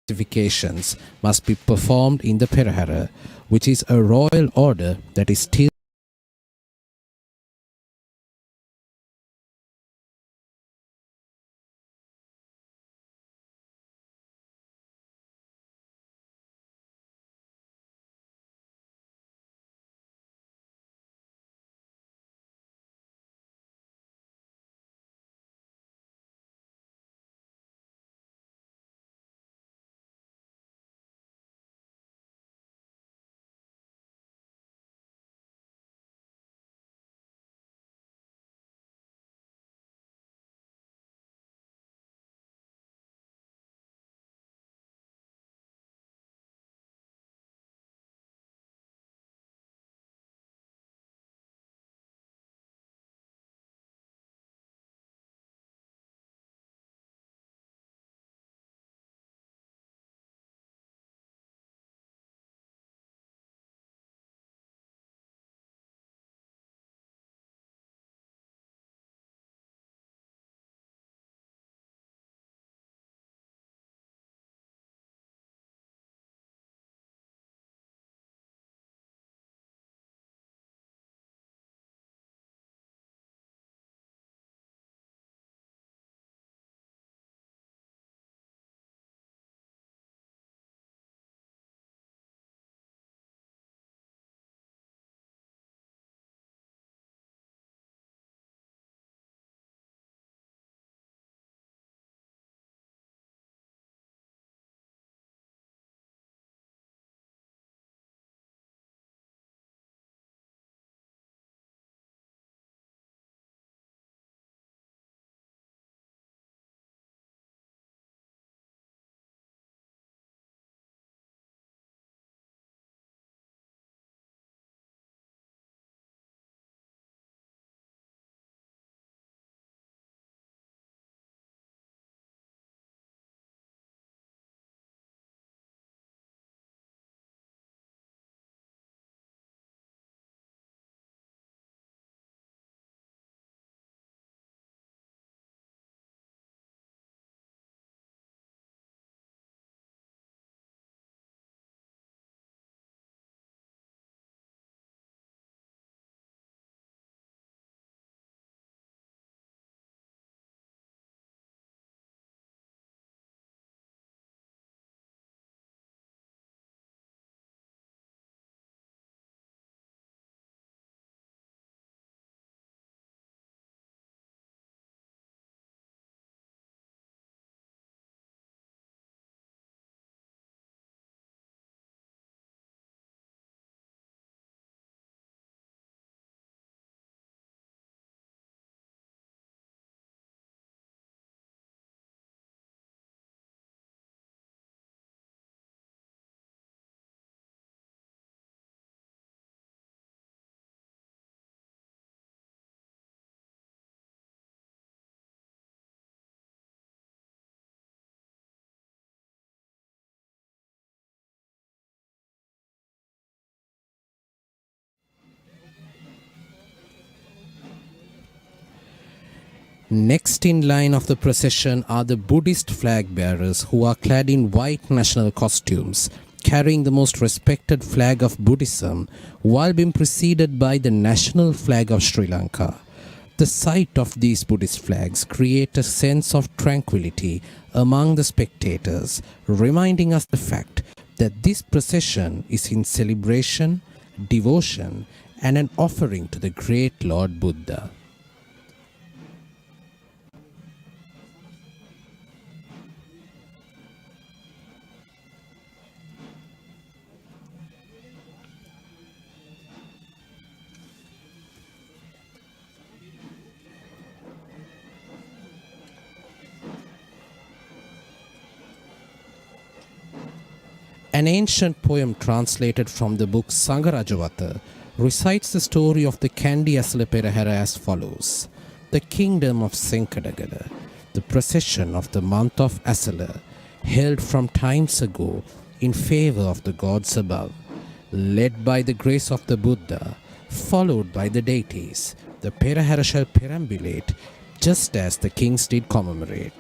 specifications must be performed in the Perahera, which is a royal order that is still next in line of the procession are the Buddhist flag bearers who are clad in white national costumes, carrying the most respected flag of Buddhism while being preceded by the national flag of Sri Lanka. The sight of these Buddhist flags create a sense of tranquility among the spectators, reminding us the fact that this procession is in celebration, devotion, and an offering to the great Lord Buddha. An ancient poem translated from the book Sangarajavata recites the story of the Kandy Esala Perahera as follows. The kingdom of Senkadagala, the procession of the month of Esala, held from times ago in favor of the gods above, led by the grace of the Buddha, followed by the deities, the Perahera shall perambulate just as the kings did commemorate.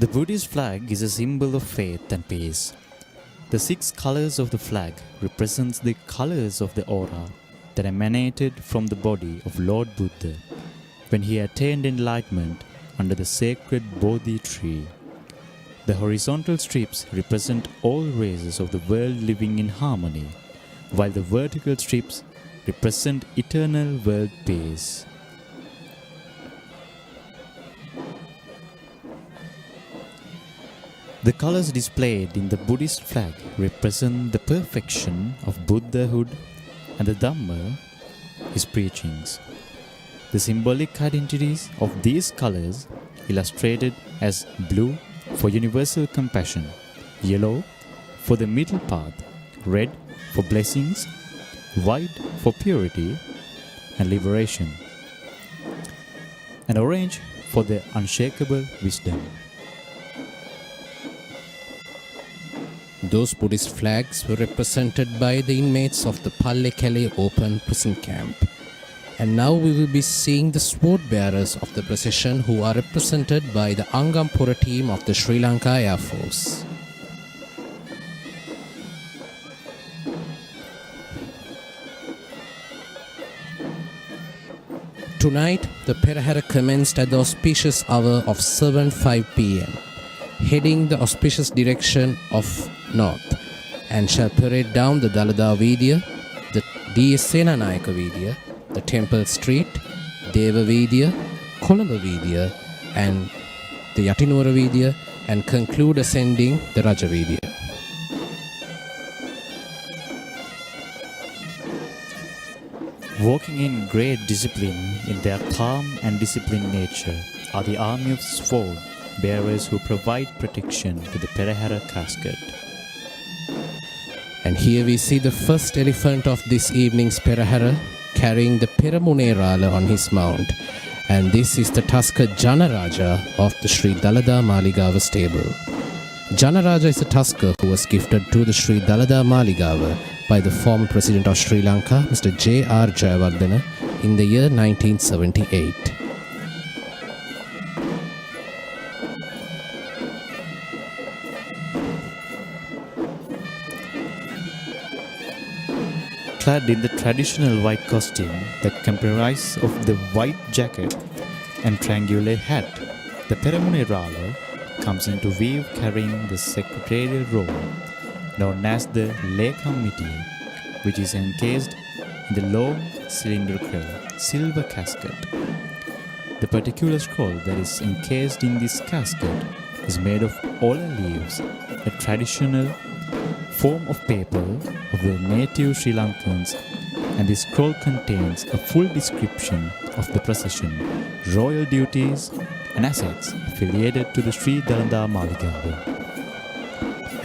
The Buddhist flag is a symbol of faith and peace. The 6 colors of the flag represents the colors of the aura that emanated from the body of Lord Buddha when he attained enlightenment under the sacred Bodhi tree. The horizontal strips represent all races of the world living in harmony, while the vertical strips represent eternal world peace. The colors displayed in the Buddhist flag represent the perfection of Buddhahood and the Dhamma, his preachings. The symbolic identities of these colors illustrated as blue for universal compassion, yellow for the middle path, red for blessings, white for purity and liberation, and orange for the unshakable wisdom. Those Buddhist flags were represented by the inmates of the Pallekele open prison camp. And now we will be seeing the sword bearers of the procession, who are represented by the Angampura team of the Sri Lanka Air Force. Tonight, the Perahera commenced at the auspicious hour of 7:05 p.m. heading the auspicious direction of north, and shall parade down the Dalada Vidya, the D.S. Senanayaka Vidya, the Temple Street, Deva Vidya, Kolamba Vidya, and the Yatinura Vidya, and conclude ascending the Raja Vidya. Walking in great discipline in their calm and disciplined nature are the army of sword bearers who provide protection to the Perahera casket. And here we see the first elephant of this evening's Perahera carrying the Ceremonial on his mount, and this is the tusker Janaraja of the Sri Dalada Maligawa stable. Janaraja is a tusker who was gifted to the Sri Dalada Maligawa by the former president of Sri Lanka, Mr. J.R. Jayawardena, in the year 1978. Clad in the traditional white costume that comprises of the white jacket and triangular hat, the Ceremonial comes into view carrying the secretarial roll known as the lay committee, which is encased in the long cylindrical silver casket. The particular scroll that is encased in this casket is made of ola leaves, a traditional form of paper of the native Sri Lankans, and this scroll contains a full description of the procession, royal duties and assets affiliated to the Sri Dalada Maligawa.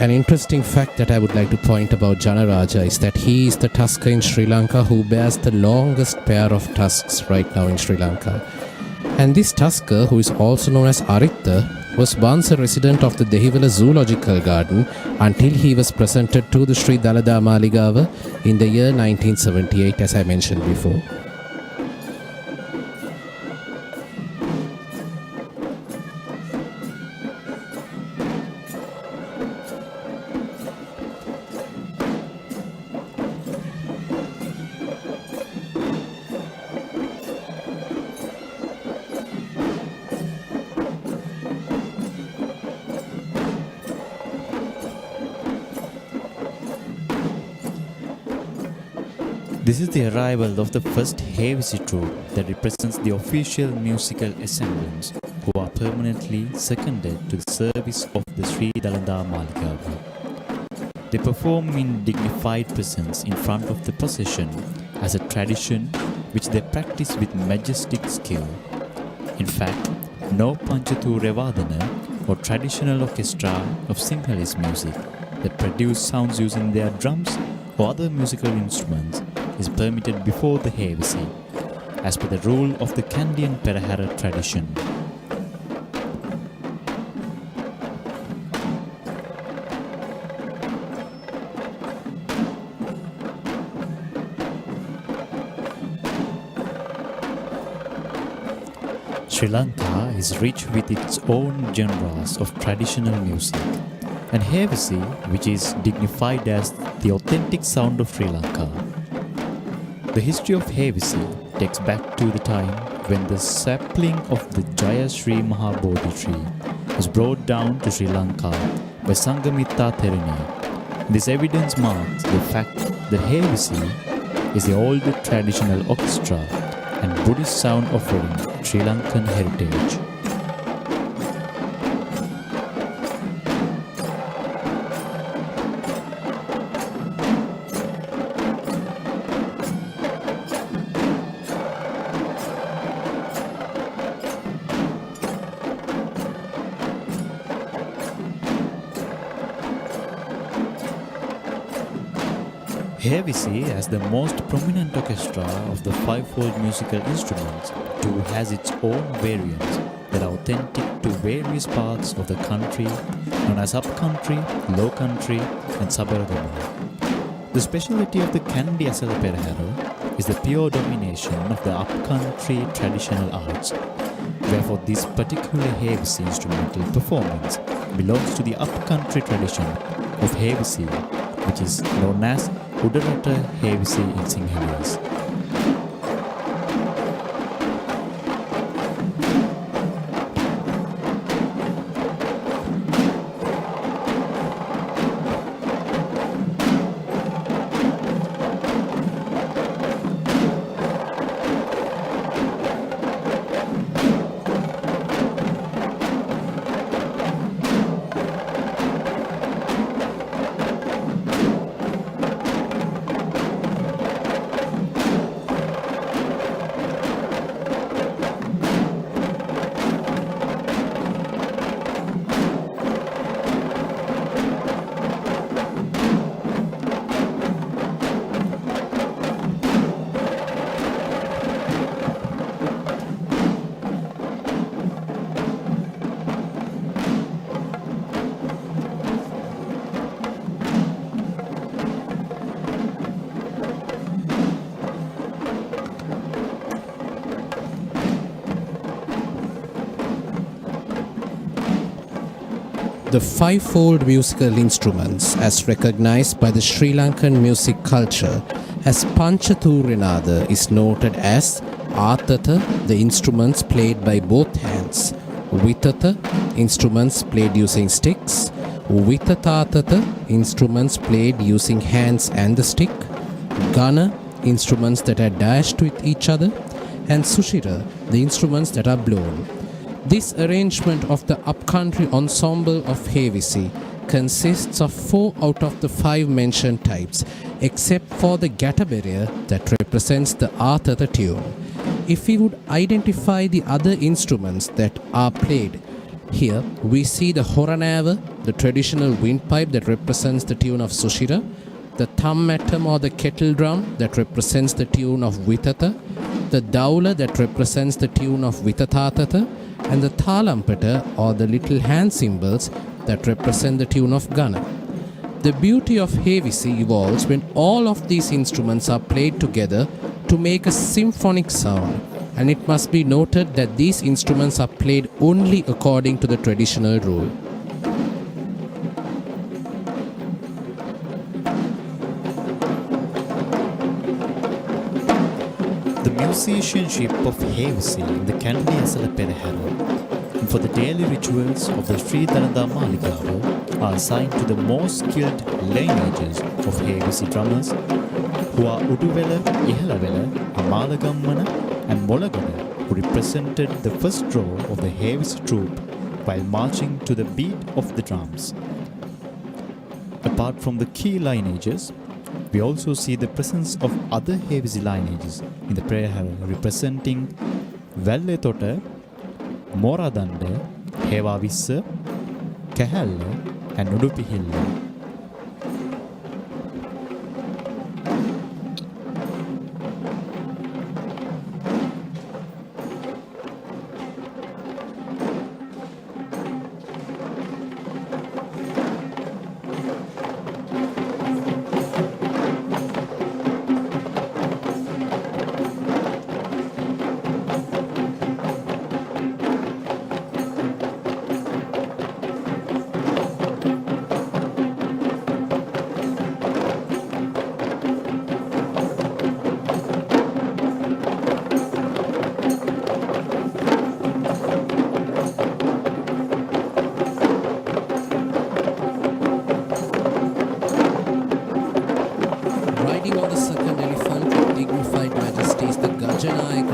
An interesting fact that I would like to point about Janaraja is that he is the tusker in Sri Lanka who bears the longest pair of tusks right now in Sri Lanka. And this tusker, who is also known as Aritta, was once a resident of the Devala Zoological Garden until he was presented to the Sri Dalada Maligawa in the year 1978, as I mentioned before. This is the arrival of the first Hewisi troupe that represents the official musical assemblance who are permanently seconded to the service of the Sri Dalada Maligawa. They perform in dignified presence in front of the procession as a tradition which they practice with majestic skill. In fact, no Panchathu Revadana or traditional orchestra of Sinhalese music that produce sounds using their drums or other musical instruments is permitted before the Hewisi, as per the rule of the Kandy Perahera tradition. Sri Lanka is rich with its own genres of traditional music, and Hewisi, which is dignified as the authentic sound of Sri Lanka. The history of Hewisi takes back to the time when the sapling of the Jaya Sri Mahabodhi tree was brought down to Sri Lanka by Sangamitta Therani. This evidence marks the fact that Hewisi is the old traditional orchestra and Buddhist sound offering Sri Lankan heritage. Hewisi, as the most prominent orchestra of the fivefold musical instruments, too has its own variants that are authentic to various parts of the country, known as upcountry, low country, and Sabaragama. The speciality of the Kandy Esala Perahera is the pure domination of the upcountry traditional arts. Therefore, this particular Hewisi instrumental performance belongs to the upcountry tradition of Hewisi, which is known as Udarata Hewisi in Sinhalese. The fivefold musical instruments, as recognized by the Sri Lankan music culture as Panchathoorinada, is noted as Athatha, the instruments played by both hands, Vithatha, instruments played using sticks, Vithathathatha, instruments played using hands and the stick, Gana, instruments that are dashed with each other, and Sushira, the instruments that are blown. This arrangement of the upcountry ensemble of Hewisi consists of 4 out of the 5 mentioned types, except for the Gataberia that represents the Athatha tune. If we would identify the other instruments that are played, here we see the Horanava, the traditional windpipe that represents the tune of Sushira, the Thammattam or the kettle drum that represents the tune of Vithatha, the Daula that represents the tune of Vithathathatha, and the Talam or the little hand cymbals that represent the tune of Gana. The beauty of Hewisi evolves when all of these instruments are played together to make a symphonic sound, and it must be noted that these instruments are played only according to the traditional rule. The musicianship of Hewisi in the Kandy Esala Perahera and for the daily rituals of the Sri Dalada Maligawa are assigned to the most skilled lineages of Hewisi drummers, who are Uduvela, Ihalavela, Amalagammana and Molagada, who represented the first row of the Hewisi troupe while marching to the beat of the drums. Apart from the key lineages, we also see the presence of other Hewisi lineages in the Perahera representing Velletota, Moradanda, Hewavissa, Kahalla and Udupihilla.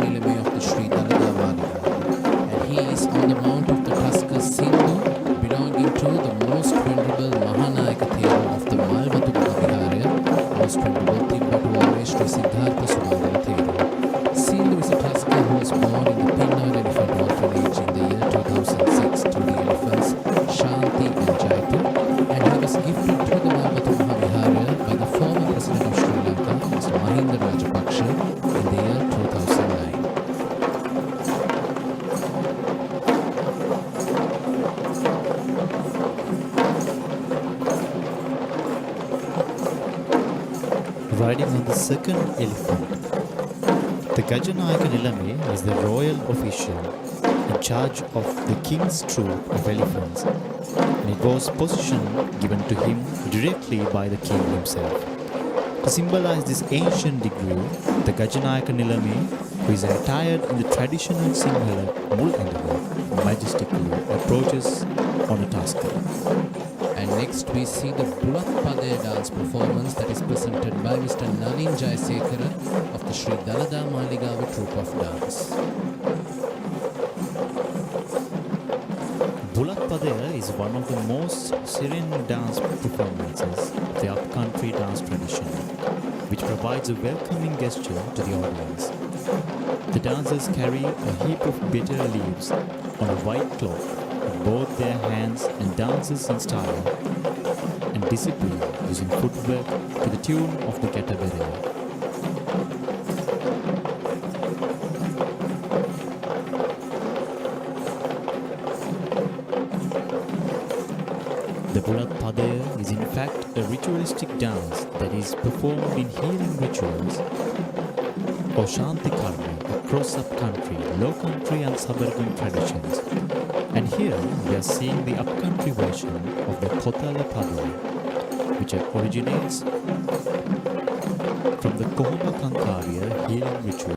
Nilame of the Sri Dalada Maligawa, and he is on the mount of the tuskers Sindhu, belonging to the most venerable Mahanayaka Theru of the Malvatu Mahavihara, most venerable Timbatuare Sri Siddhartha Subandara Theru. Sindhu is a tusker who was born in the Pinnar Elephant Orphanage in the year 2006 to the elephants Shanti and Jaitu, and he was gifted to the Malvatu Mahavihara by the former President of Sri Lanka, Mr. Mahinda Rajapaksa, in the year 2009. Riding on the second elephant, the Gajanayake is the royal official in charge of the king's troop of elephants, and it was position given to him directly by the king himself. To symbolize this ancient degree, the Gajanayake who is attired in the traditional Sinhala Mul Endavu, majestically approaches on a tusker. And next we see the Bulat Pade dance performance that is presented by Mr. Nalin Jayasekara of the Sri Dalada Maligawa troupe of dance. Bulat Padera is one of the most serene dance performances of the upcountry dance tradition, which provides a welcoming gesture to the audience. The dancers carry a heap of bitter leaves on a white cloth with both their hands and dances in style and discipline using footwork to the tune of the Gatabere. The Bulat Padea is in fact a ritualistic dance that is performed in healing rituals or Shanti Karma across up-country, low-country and suburban traditions. And here we are seeing the up-country version of the Kotala Padea, which originates from the Kohoma Kankaria healing ritual.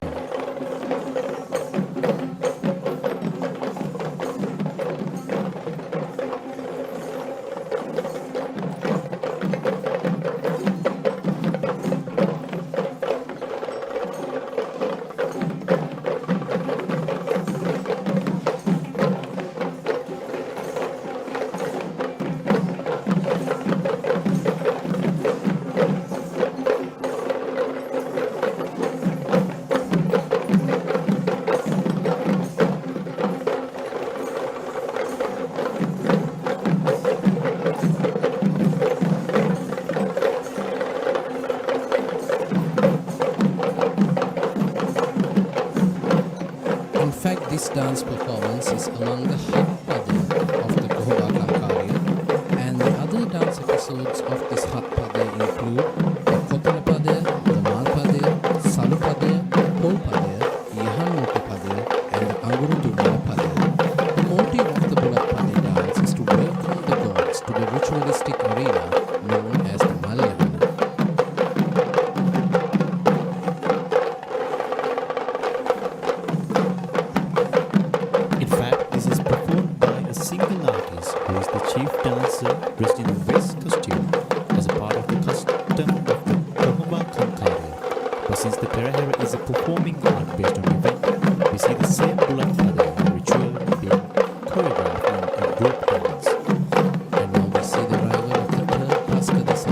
This dance performance is among the Hat Pade of the Kohoma Kankaria, and the other dance episodes of this Hat Pade include the Kotala Pade, the Mal Pade, Salu Pade, Pol Pade, Yahanuti Pade, and the Anguru Dumala Pade. The motive of the Bulat Pade dance is to welcome the gods to the ritualistic arena known as the Maligawa. Dressed in a vest costume as a part of the custom of the Kohoma Kankaria. But since the Perahera is a performing art based on event, we see the same Bulat Pade ritual being choreographed in a group dance. And now we see the arrival of the third tusker this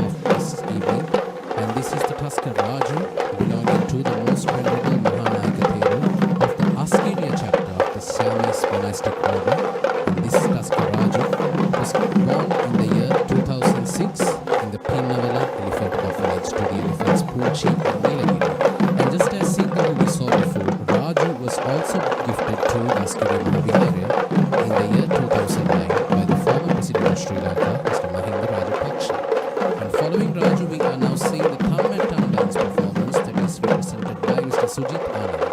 evening, and this is the tusker Raju, belonging to the most venerable Mahanayaka Theru of the Askiria chapter of the Siamese monastic order. And this tusker Raju was born in the year 2006 in the Pinnavala Elephant Orphanage to the elephants Poochi and Nilagiri. And just as Sindhu we saw before, Raju was also gifted to Askiria Mahavihara in the year 2009 by the former President of Sri Lanka, Mr. Mahinda Rajapaksa. And following Raju, we are now seeing the Thammattam dance performance that is represented by Mr. Sujit Anand.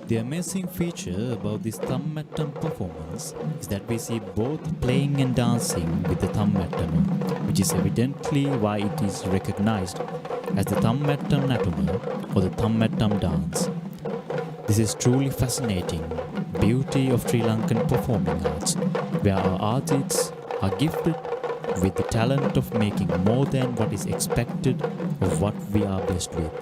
The amazing feature about this Thammattam performance is that we see both playing and dancing with the Thammattam, which is evidently why it is recognized as the Thammattam Nattuma or the Thammattam dance. This is truly fascinating beauty of Sri Lankan performing arts, where our artists are gifted with the talent of making more than what is expected of what we are blessed with.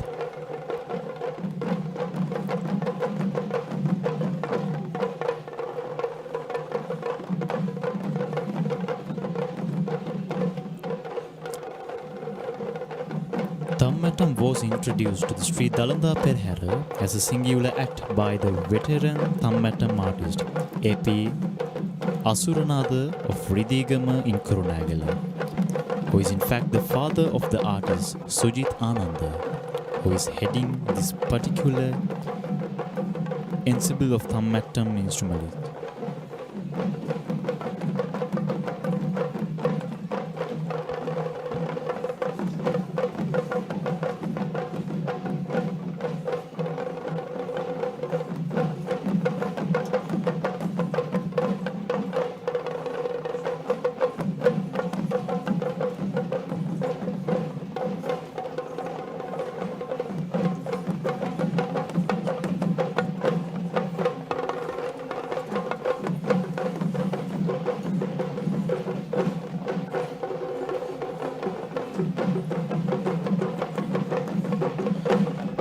Thammattam was introduced to the Sri Dalada Perahera as a singular act by the veteran Thammattam artist A.P. Asuranatha of Ridhigama in Kurunagala, who is in fact the father of the artist Sujit Ananda, who is heading this particular ensemble of Thammattam instrumentalists.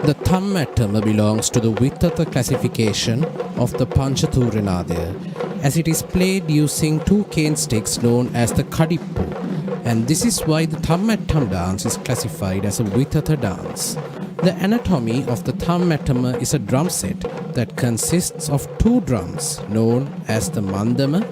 The Thammattam belongs to the Vittata classification of the Panchathurinadia, as it is played using two cane sticks known as the Kadippu, and this is why the Thammattam dance is classified as a Vittata dance. The anatomy of the Thammattam is a drum set that consists of two drums known as the Mandama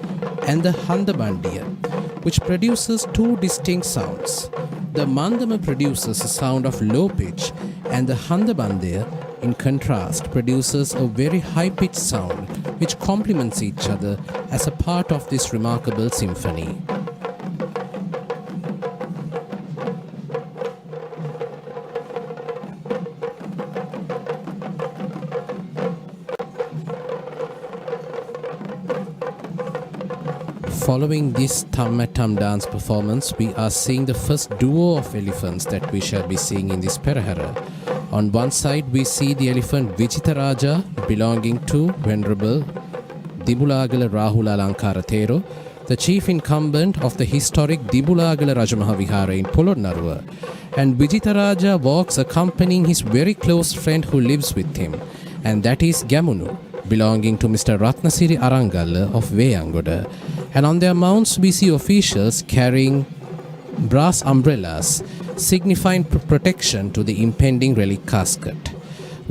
and the Handabandiya, which produces two distinct sounds. The Mandama produces a sound of low pitch, and the Handabandiya, in contrast, produces a very high-pitched sound which complements each other as a part of this remarkable symphony. Following this Thammattam dance performance, we are seeing the first duo of elephants that we shall be seeing in this Perahera. On one side, we see the elephant Vijitaraja belonging to Venerable Dibulagala Rahula Alankara Thero, the chief incumbent of the historic Dibulagala Rajamaha Vihara in Polonnaruwa. And Vijitaraja walks accompanying his very close friend who lives with him, and that is Gamunu, belonging to Mr. Ratnasiri Arangalla of Veyangoda. And on their mounts we see officials carrying brass umbrellas signifying protection to the impending relic casket.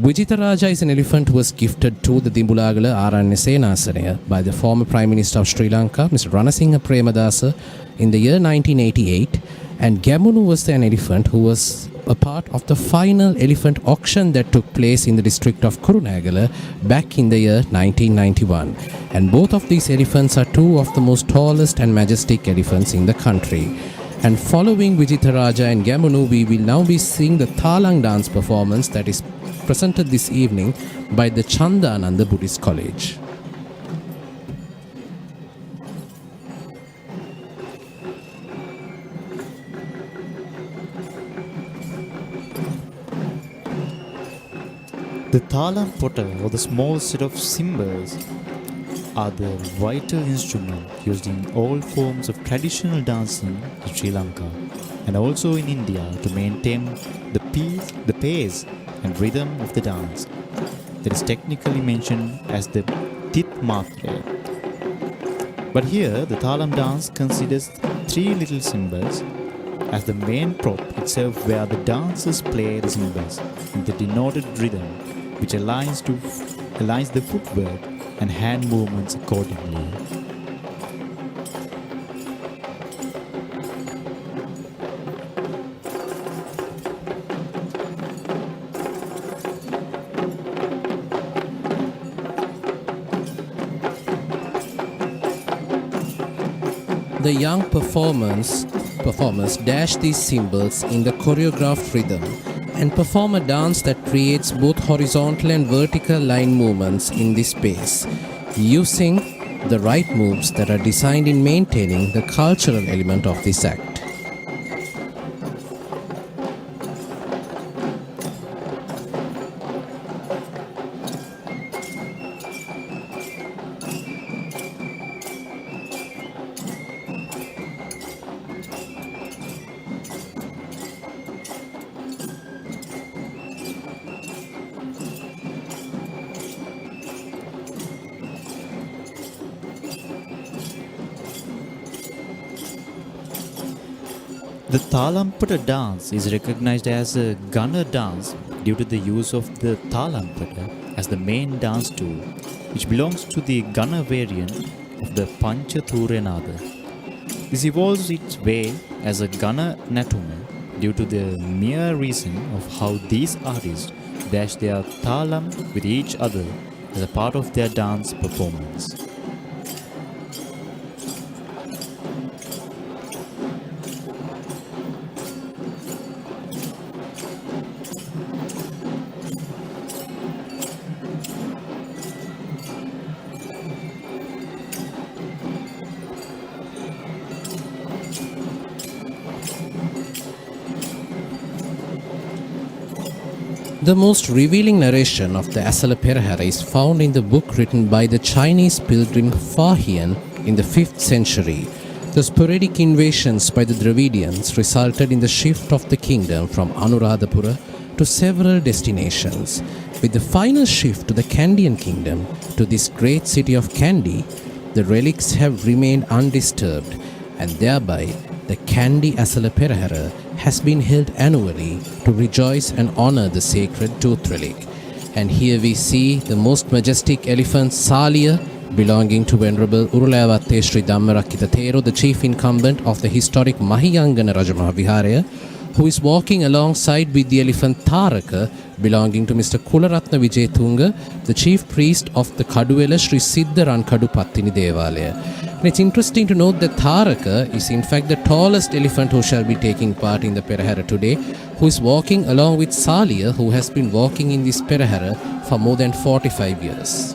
Vijitaraja is an elephant who was gifted to the Dimbulagala Aranya Senasanaya by the former Prime Minister of Sri Lanka, Mr. Ranasinghe Premadasa, in the year 1988, and Gamunu was an elephant who was a part of the final elephant auction that took place in the district of Kurunagala back in the year 1991. And both of these elephants are two of the most tallest and majestic elephants in the country. And following Vijitaraja and Gamunu, we will now be seeing the Talam dance performance that is presented this evening by the Chandananda Buddhist College. The Talam potter, or the small set of cymbals, are the vital instrument used in all forms of traditional dancing in Sri Lanka and also in India to maintain the pace and rhythm of the dance. That is technically mentioned as the Tit Matre. But here the Talam dance considers three little cymbals as the main prop itself, where the dancers play the cymbals in the denoted rhythm, which aligns the footwork and hand movements accordingly. The young performers dash these cymbals in the choreographed rhythm, and perform a dance that creates both horizontal and vertical line movements in this space, using the right moves that are designed in maintaining the cultural element of this act. The Talam dance is recognized as a gunner dance due to the use of the Talam as the main dance tool, which belongs to the gunner variant of the Panteru. This evolves its way as a gunner natuma due to the mere reason of how these artists dash their Talam with each other as a part of their dance performance. The most revealing narration of the Esala Perahera is found in the book written by the Chinese pilgrim Fahian in the 5th century. The sporadic invasions by the Dravidians resulted in the shift of the kingdom from Anuradhapura to several destinations, with the final shift to the Kandian kingdom to this great city of Kandy. The relics have remained undisturbed, and thereby the Kandy Esala Perahera has been held annually to rejoice and honor the sacred tooth relic. And here we see the most majestic elephant Saliya belonging to Venerable Urulavatte Sri Dhammarakkhita Thero, the chief incumbent of the historic Mahiyangana Rajamahaviharaya, who is walking alongside with the elephant Tharaka belonging to Mr. Kularatna Wijetunga, the chief priest of the Kaduwela Sri Siddharankadu Patini Devala. And it's interesting to note that Tharaka is in fact the tallest elephant who shall be taking part in the Perahera today, who is walking along with Saliya, who has been walking in this Perahera for more than 45 years.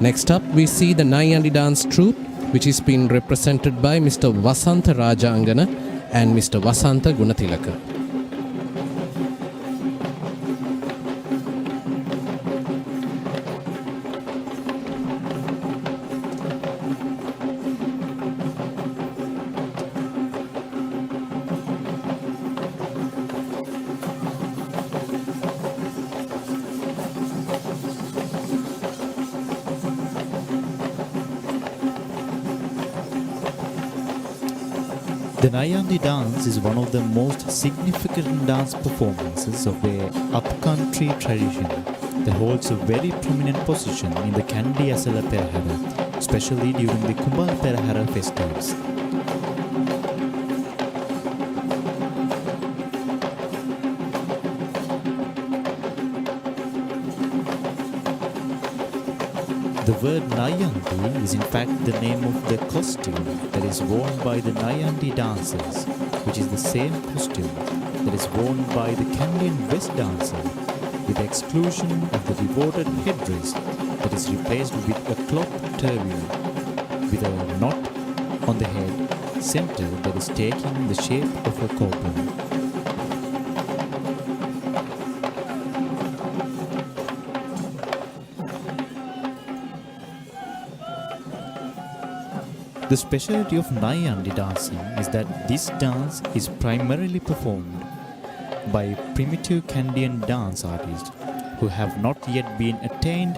Next up, we see the Nayandi dance troupe, which is being represented by Mr. Vasanta Raja Angana and Mr. Vasanta Gunatilaka. The Nayandi dance is one of the most significant dance performances of the upcountry tradition that holds a very prominent position in the Kandy Esala Perahera, especially during the Kumbal Perahera festivals. The word Nayandi is in fact the name of the costume that is worn by the Nayandi dancers, which is the same costume that is worn by the Kandian West dancer, with the exclusion of the devoted headdress that is replaced with a cloth turban with a knot on the head center that is taking the shape of a cobra. The specialty of Nayandi dancing is that this dance is primarily performed by primitive Kandian dance artists who have not yet been attained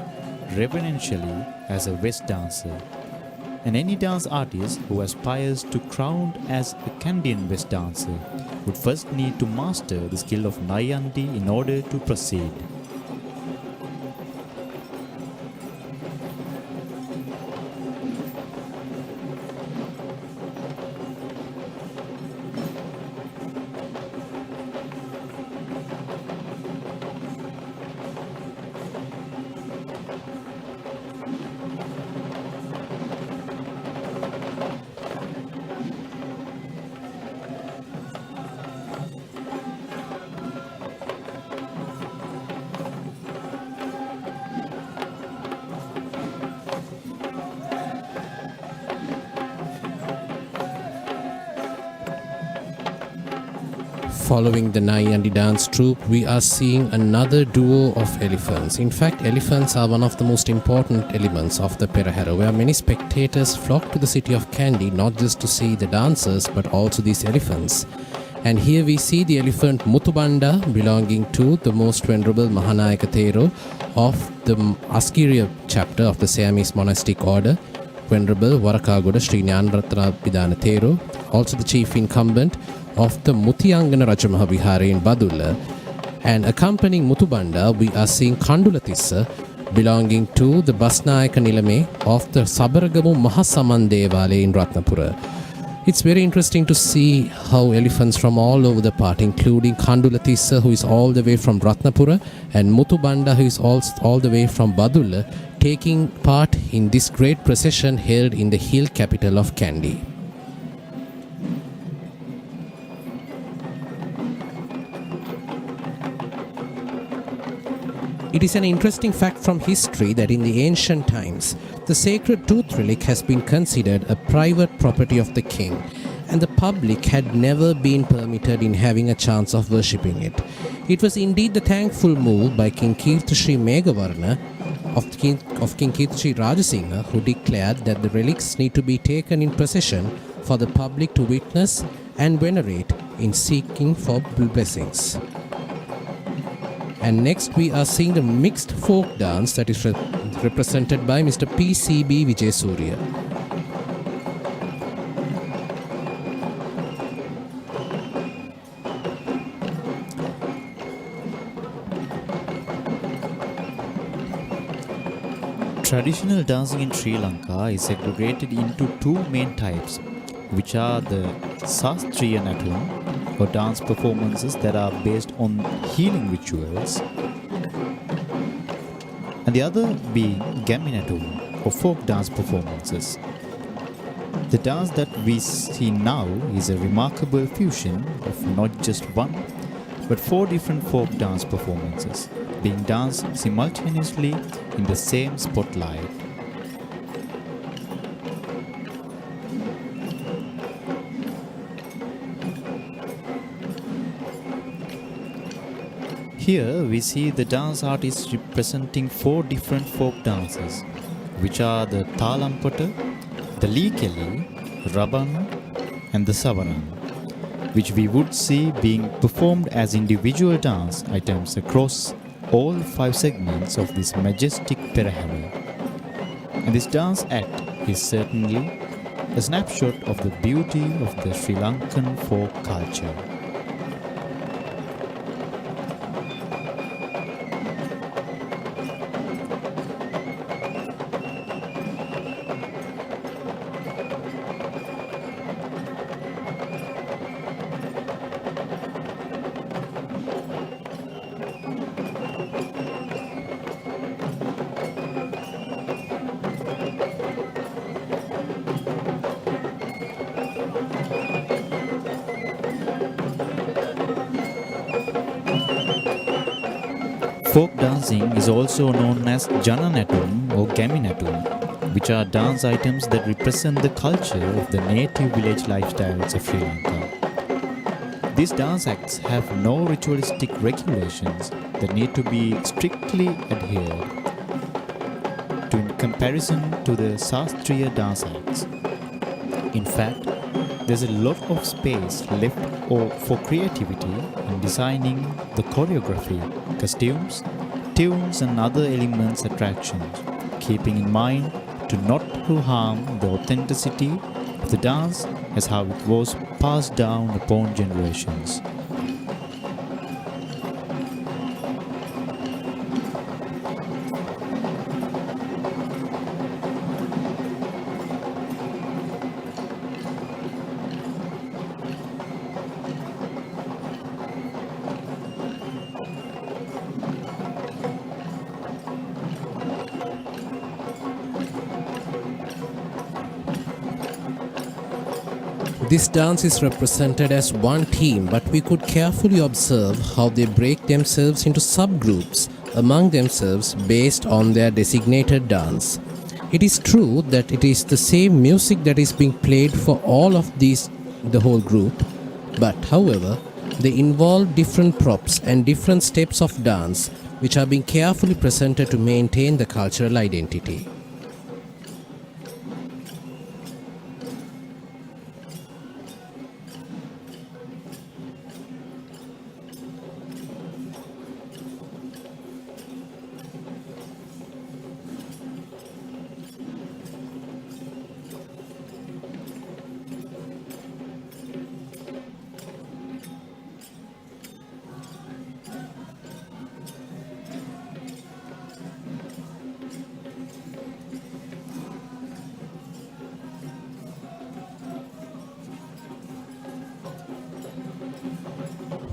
reverentially as a West dancer. And any dance artist who aspires to crown as a Kandian West dancer would first need to master the skill of Nayandi in order to proceed. Following the Nayandi dance troupe, we are seeing another duo of elephants. In fact, elephants are one of the most important elements of the Perahera, where many spectators flock to the city of Kandy not just to see the dancers but also these elephants. And here we see the elephant Muthubanda belonging to the most venerable Mahanayaka Thero of the Askiria chapter of the Siamese monastic order, Venerable Warakagoda Sri Nyanratana Pidana Thero, also the chief incumbent of the Muthiyangana Rajamaha Vihara in Badulla. And accompanying Muthubanda, we are seeing Kandulatissa belonging to the Basnayaka Nilame of the Sabaragamu Mahasaman Devala in Ratnapura. It's very interesting to see how elephants from all over the part, including Kandulatissa, who is all the way from Ratnapura, and Muthubanda, who is all the way from Badulla, taking part in this great procession held in the hill capital of Kandy. It is an interesting fact from history that in the ancient times, the sacred tooth relic has been considered a private property of the king, and the public had never been permitted in having a chance of worshipping it. It was indeed the thankful move by King Kirtishri Meghavarna of King Kirtishri Rajasingha, who declared that the relics need to be taken in procession for the public to witness and venerate in seeking for blessings. And next we are seeing the mixed folk dance that is represented by Mr. P.C.B. Vijay Surya. Traditional dancing in Sri Lanka is segregated into two main types, which are the Sastriya Natum, or dance performances that are based on healing rituals, and the other being Gaminatum, or folk dance performances. The dance that we see now is a remarkable fusion of not just one, but 4 different folk dance performances being danced simultaneously in the same spotlight. Here we see the dance artists representing 4 different folk dances, which are the Talam, the Likeli, Raban, and the Savaran, which we would see being performed as individual dance items across all 5 segments of this majestic Perahera. And this dance act is certainly a snapshot of the beauty of the Sri Lankan folk culture. Folk dancing is also known as Jananatum or Gaminatum, which are dance items that represent the culture of the native village lifestyles of Sri Lanka. These dance acts have no ritualistic regulations that need to be strictly adhered to in comparison to the Sastriya dance acts. In fact, there's a lot of space left for creativity in designing the choreography, costumes, tunes and other elements attractions, keeping in mind to not to harm the authenticity of the dance as how it was passed down upon generations. This dance is represented as one team, but we could carefully observe how they break themselves into subgroups among themselves based on their designated dance. It is true that it is the same music that is being played for all of these, the whole group, but however, They involve different props and different steps of dance which are being carefully presented to maintain the cultural identity.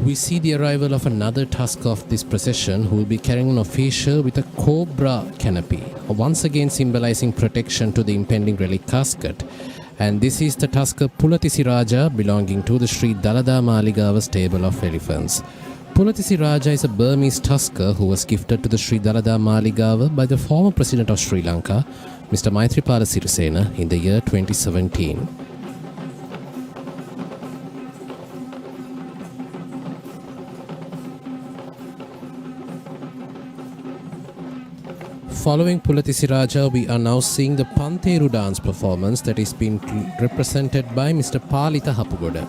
We see the arrival of another tusker of this procession who will be carrying an official with a cobra canopy, once again symbolizing protection to the impending relic casket. And this is the tusker Pulatisi Raja belonging to the Sri Dalada Maligawa stable of elephants. Pulatisi Raja is a Burmese tusker who was gifted to the Sri Dalada Maligawa by the former president of Sri Lanka, Mr. Maithripala Sirisena, in the year 2017. Following Pulatisi Raja, we are now seeing the Panteru dance performance that is being represented by Mr. Palita Hapugoda.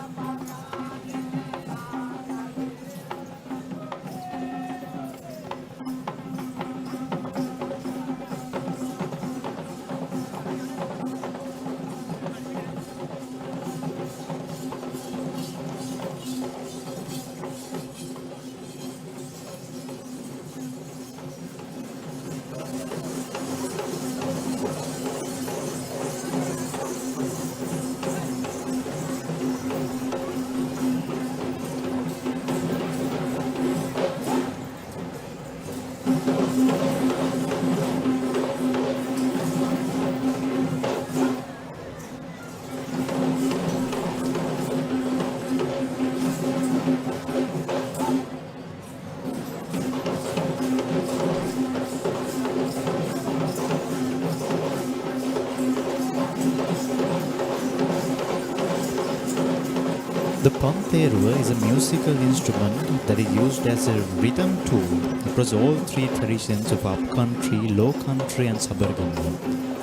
The Panteru is a musical instrument that is used as a rhythm tool across all three traditions of upcountry, low country and suburban.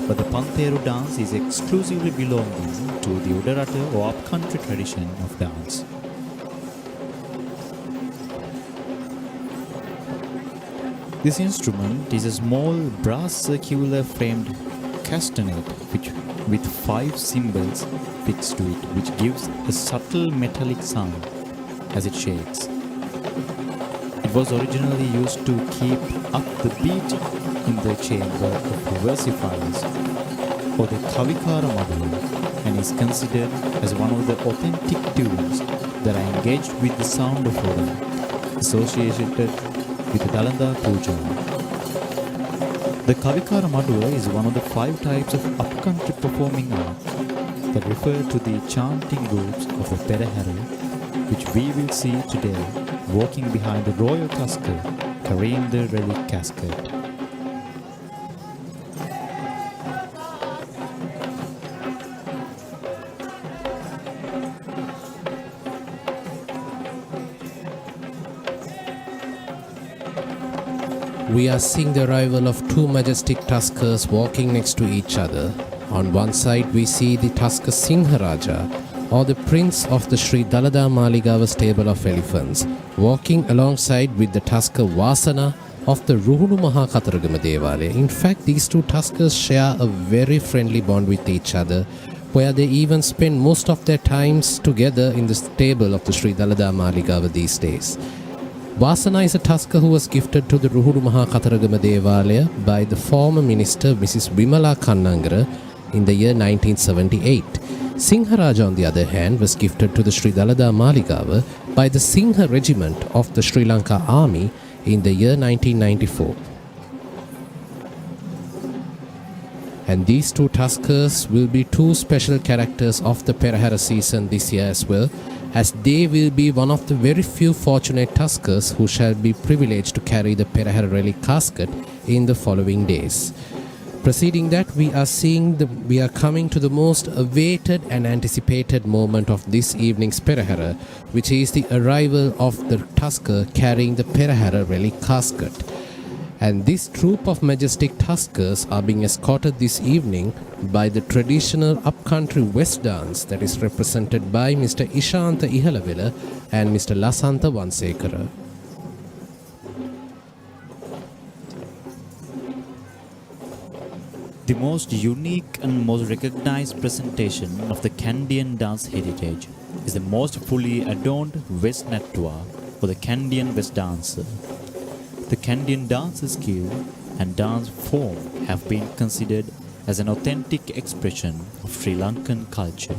But the Panteru dance is exclusively belonging to the Udarata or upcountry tradition of dance. This instrument is a small brass circular framed castanet with 5 cymbals fixed to it, which gives a subtle metallic sound as it shakes. It was originally used to keep up the beat in the chamber of versifiers or the Kavikara Madhura, and is considered as one of the authentic tunes that are engaged with the sound of Odin, associated with the Dalada Puja. The Kavikara Madhura is one of the 5 types of upcountry performing art that refer to the chanting groups of the Perahera, which we will see today walking behind the royal tusker carrying the relic casket. We are seeing the arrival of 2 majestic tuskers walking next to each other. On one side we see the tusker Singharaja, or the prince of the Sri Dalada Maligawa stable of elephants, walking alongside with the tusker Vasana of the Ruhunu Maha Kataragama Devala. In fact, these 2 tuskers share a very friendly bond with each other, where they even spend most of their times together in the stable of the Sri Dalada Maligawa these days. Vasana is a tusker who was gifted to the Ruhunu Maha Kataragama Devala by the former minister Mrs. Vimala Kannangara in the year 1978. Singharaja, on the other hand, was gifted to the Sri Dalada Maligawa by the Singha regiment of the Sri Lanka army in the year 1994. And these 2 tuskers will be 2 special characters of the Perahera season this year as well, as they will be one of the very few fortunate tuskers who shall be privileged to carry the Perahera relic casket in the following days. Preceding that, we are coming to the most awaited and anticipated moment of this evening's Perahera, which is the arrival of the tusker carrying the Perahera relic casket. And this troop of majestic tuskers are being escorted this evening by the traditional upcountry West dance that is represented by Mr. Ishantha Ihalavila and Mr. Lasantha Vansekara. The most unique and most recognized presentation of the Kandyan dance heritage is the most fully adorned West Natwa for the Kandyan West dancer. The Kandyan dance skill and dance form have been considered as an authentic expression of Sri Lankan culture.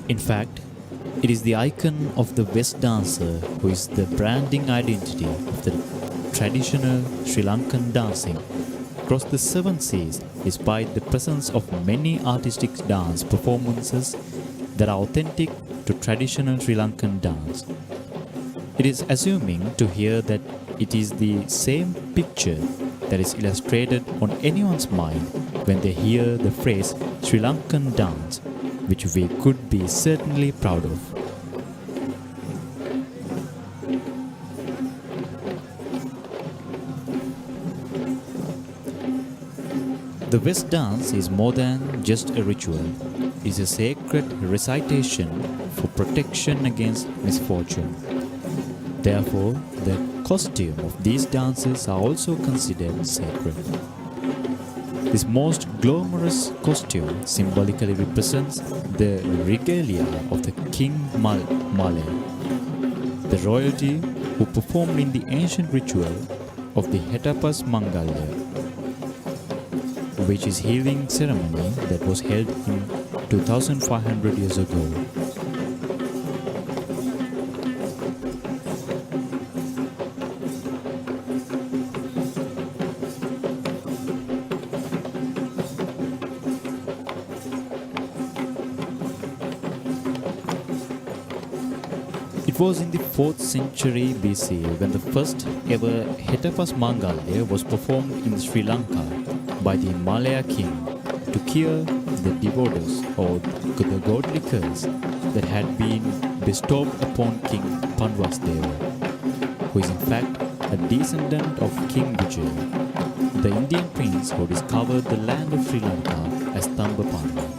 In fact, it is the icon of the West dancer who is the branding identity of the traditional Sri Lankan dancing across the seven seas, despite the presence of many artistic dance performances that are authentic to traditional Sri Lankan dance. It is assuming to hear that it is the same picture that is illustrated on anyone's mind when they hear the phrase Sri Lankan dance, which we could be certainly proud of. The West dance is more than just a ritual. It is a sacred recitation for protection against misfortune. Therefore, the costume of these dances are also considered sacred. This most glamorous costume symbolically represents the regalia of the King Male, the royalty who performed in the ancient ritual of the Hetapas Mangalya, which is healing ceremony that was held in 2500 years ago. It was in the 4th century BC when the first ever Hetapas Mangalya was performed in Sri Lanka by the Malaya king to cure the devotees or the godly curse that had been bestowed upon King Panwasdeva, who is in fact a descendant of King Vijaya, the Indian prince who discovered the land of Sri Lanka as Thammattam.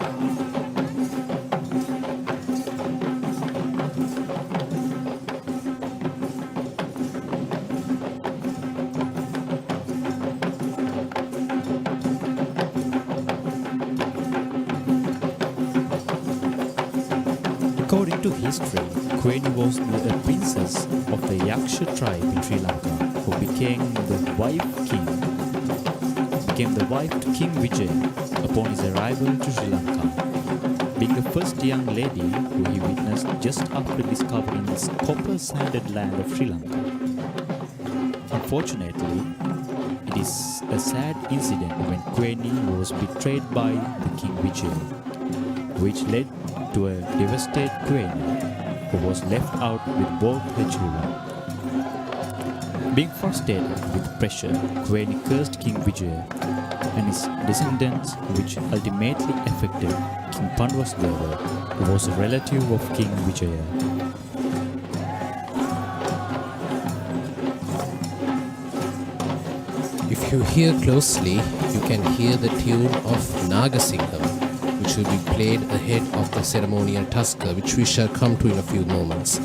According to history, Queni was the princess of the Yaksha tribe in Sri Lanka, who became the wife to King Vijaya upon his arrival to Sri Lanka, being the first young lady who he witnessed just after discovering this copper-sanded land of Sri Lanka. Unfortunately, it is a sad incident when Queni was betrayed by the King Vijaya, which led to a devastated Queni who was left out with both her children. Being frustrated with pressure, Queni cursed King Vijaya and his descendants, which ultimately affected King Panwasdeva, who was a relative of King Vijaya. If you hear closely, you can hear the tune of Nagasingham, which will be played ahead of the ceremonial tusker, which we shall come to in a few moments.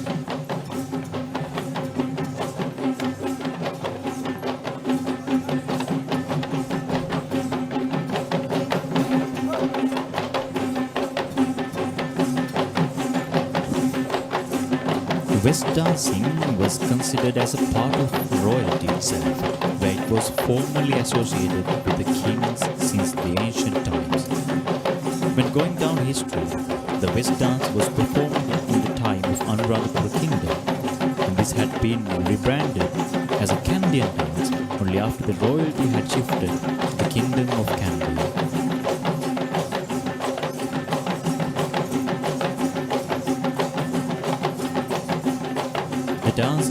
West dancing was considered as a part of royalty itself, where it was formally associated with the kings since the ancient times. When going down history, the West dance was performed in the time of Anuradhapura kingdom, and this had been rebranded as a Kandyan dance only after the royalty had shifted to the kingdom of Kandy.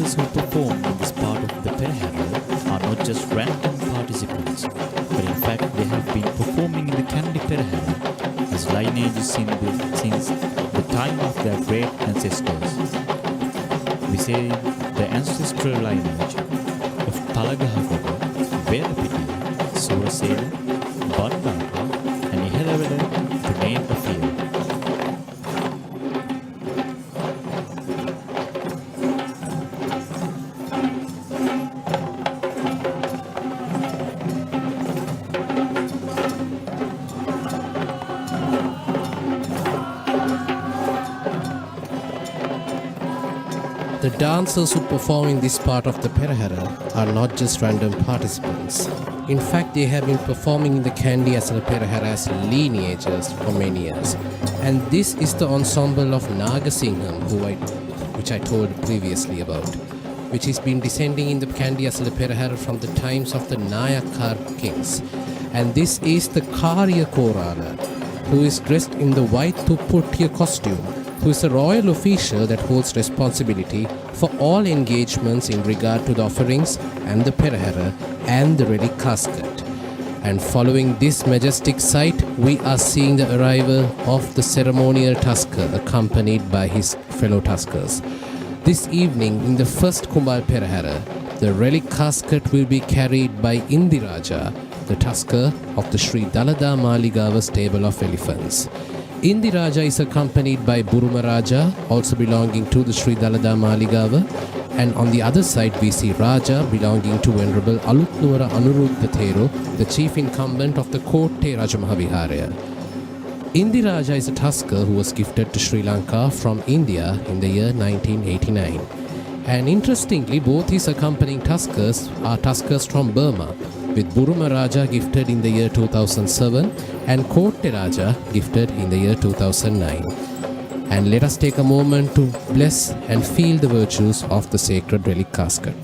dancers who perform in this part of the Perahera are not just random participants, but in fact they have been performing in the Kandy Perahera as lineages since the time of their great ancestors. We say the ancestral lineage of Talam, Velapitiya, Surasena, Lanka, and Ihelavada, to name a few. The dancers who perform in this part of the Perahera are not just random participants. In fact, they have been performing in the Kandy Esala Perahera as lineages for many years. And this is the ensemble of Nagasingham, which I told previously about, which has been descending in the Kandy Esala Perahera from the times of the Nayakar kings. And this is the Karya Korala, who is dressed in the white Tuputiya costume, who is a royal official that holds responsibility for all engagements in regard to the offerings and the Perahera and the relic casket. And following this majestic sight, we are seeing the arrival of the ceremonial tusker accompanied by his fellow tuskers. This evening, in the first Kumbal Perahera, the relic casket will be carried by Indiraja, the tusker of the Sri Dalada Maligawa stable of elephants. Indiraja is accompanied by Burumaraja, also belonging to the Sri Dalada Maligawa, and on the other side we see Raja belonging to Venerable Alutnura Anuruddha Thero, the chief incumbent of the Kotte Rajamahaviharaya. Indiraja is a tusker who was gifted to Sri Lanka from India in the year 1989. And interestingly, both his accompanying tuskers are tuskers from Burma, with Buruma Raja gifted in the year 2007 and Kotte Raja gifted in the year 2009. And let us take a moment to bless and feel the virtues of the sacred relic casket.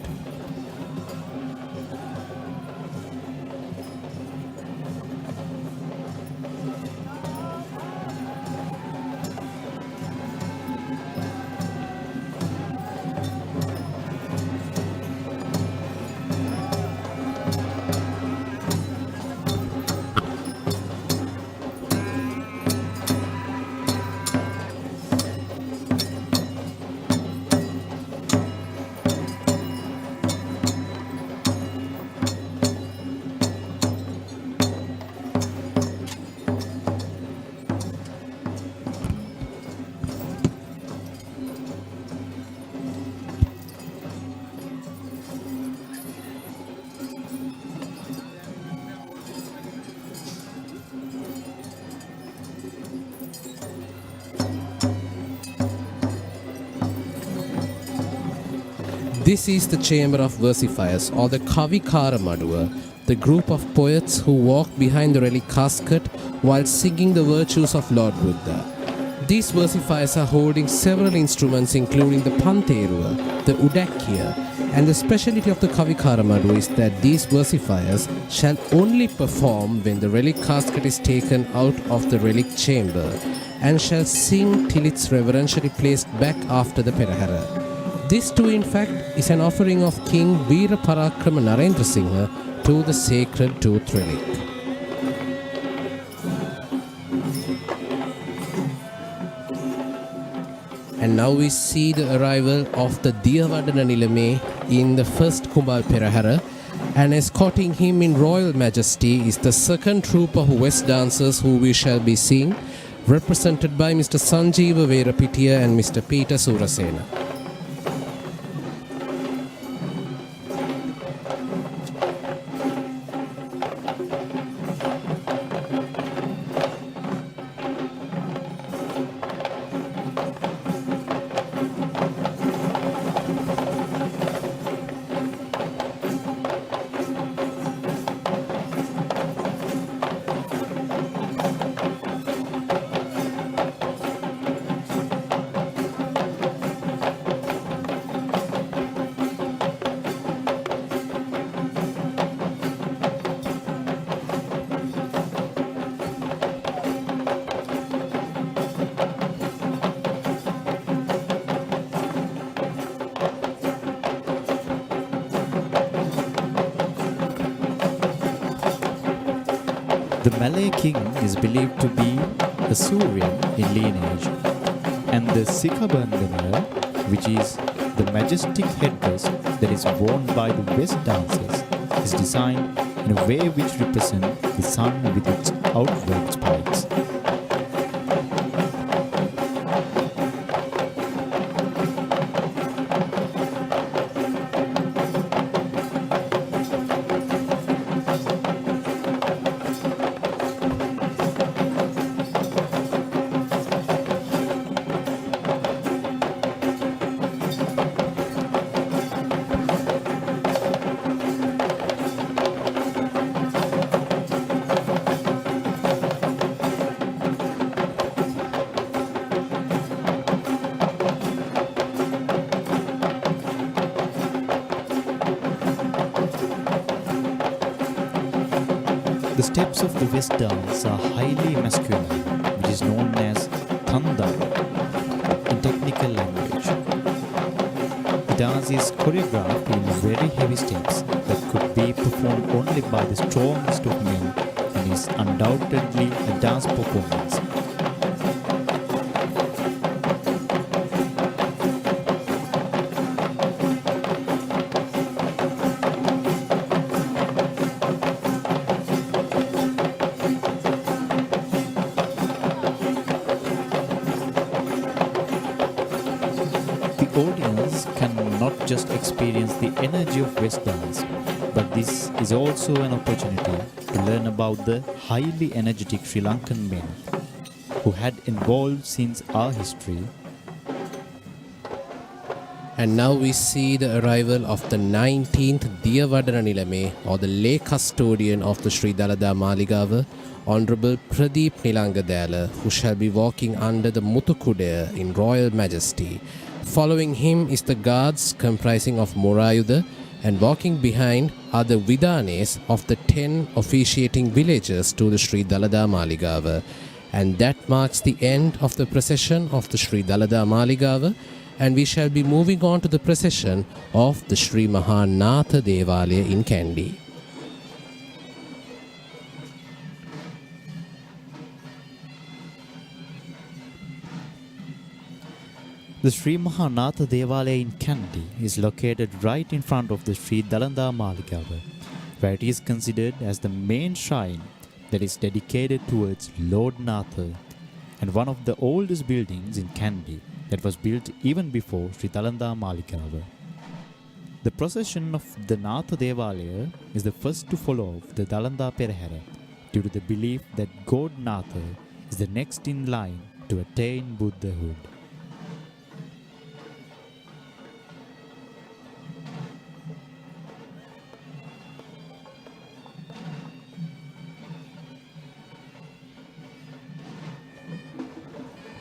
This is the chamber of versifiers, or the Kavikara Maduva, the group of poets who walk behind the relic casket while singing the virtues of Lord Buddha. These versifiers are holding several instruments including the Panteru, the Udakya, and the speciality of the Kavikara Maduva is that these versifiers shall only perform when the relic casket is taken out of the relic chamber and shall sing till it's reverentially placed back after the Perahera. This too, in fact, is an offering of King Veera Parakrama Narendra Singha to the sacred tooth relic. And now we see the arrival of the Diyavadana Nilame in the first Kumbal Perahera, and escorting him in royal majesty is the second troop of West dancers who we shall be seeing, represented by Mr. Sanjeeva Velapitiya and Mr. Peter Surasena. The Malay king is believed to be Assyrian in lineage, and the Sikabandana, which is the majestic headdress that is worn by the West dancers, is designed in a way which represents the sun with its outward spikes. The steps of the West dance are highly masculine, which is known as Thammattam in technical language. The dance is choreographed in very heavy steps that could be performed only by the strongest of men and is undoubtedly a dance performance. Audience can not just experience the energy of West dance, but this is also an opportunity to learn about the highly energetic Sri Lankan men who had involved since our history. And now we see the arrival of the 19th Diyavadana Nilame, or the lay custodian of the Sri Dalada Maligawa, Honorable Pradeep Nilanga Dela, who shall be walking under the Muthukudaya in royal majesty. Following him is the guards comprising of Morayuda, and walking behind are the Vidanes of the 10 officiating villagers to the Sri Dalada Maligawa. And that marks the end of the procession of the Sri Dalada Maligawa, and we shall be moving on to the procession of the Sri Nata Devala in Kandy. The Sri Nata Devala in Kandy is located right in front of the Sri Dalada Maligawa, where it is considered as the main shrine that is dedicated towards Lord Nata, and one of the oldest buildings in Kandy that was built even before Sri Dalada Maligawa. The procession of the Nata Devala is the first to follow the Kumbal Perahera, due to the belief that God Nata is the next in line to attain Buddhahood.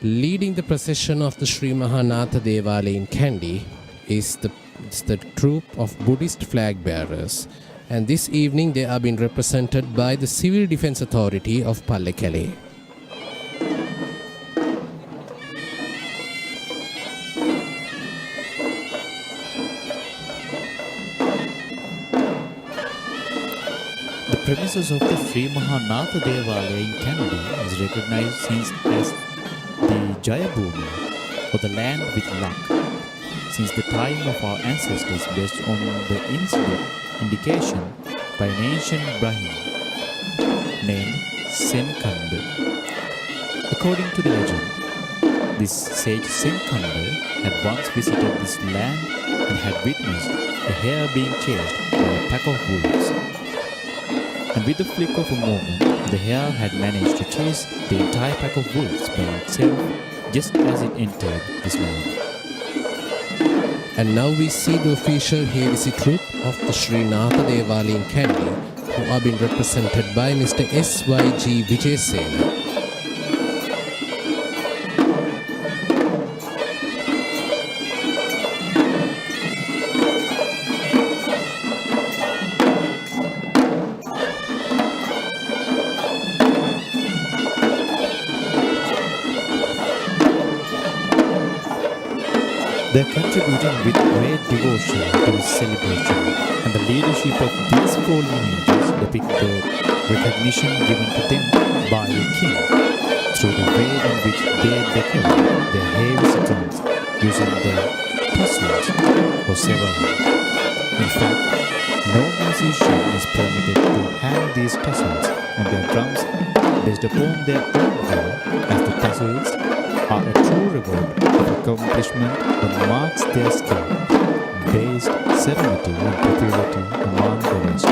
Leading the procession of the Sri Nata Devala in Kandy is the troop of Buddhist flag bearers, and this evening they are being represented by the Civil Defence Authority of Pallekele. The premises of the Sri Nata Devala in Kandy is recognized since as the Jayabhumi, or the land with luck, since the time of our ancestors, based on the indication by an ancient Brahmin named Senkanda. According to the legend, this sage Senkanda had once visited this land and had witnessed a hare being chased by a pack of wolves. And with the flick of a moment, the hare had managed to chase the entire pack of wolves by itself just as it entered this land. And now we see the official Hewisi troop of the Sri Nata Devala in Kandy, who are being represented by Mr. S.Y.G. Vijayasena. They are contributing with great devotion to his celebration, and the leadership of these four lineages depict the recognition given to them by the king through the way in which they decorate their Hewisi drums using the tuskers or ceremonial. In fact, no musician is permitted to hang these tassels on their drums based upon their own will, as the tassels are a true reward of accomplishment that marks their skill, based serenity and purity among the rest.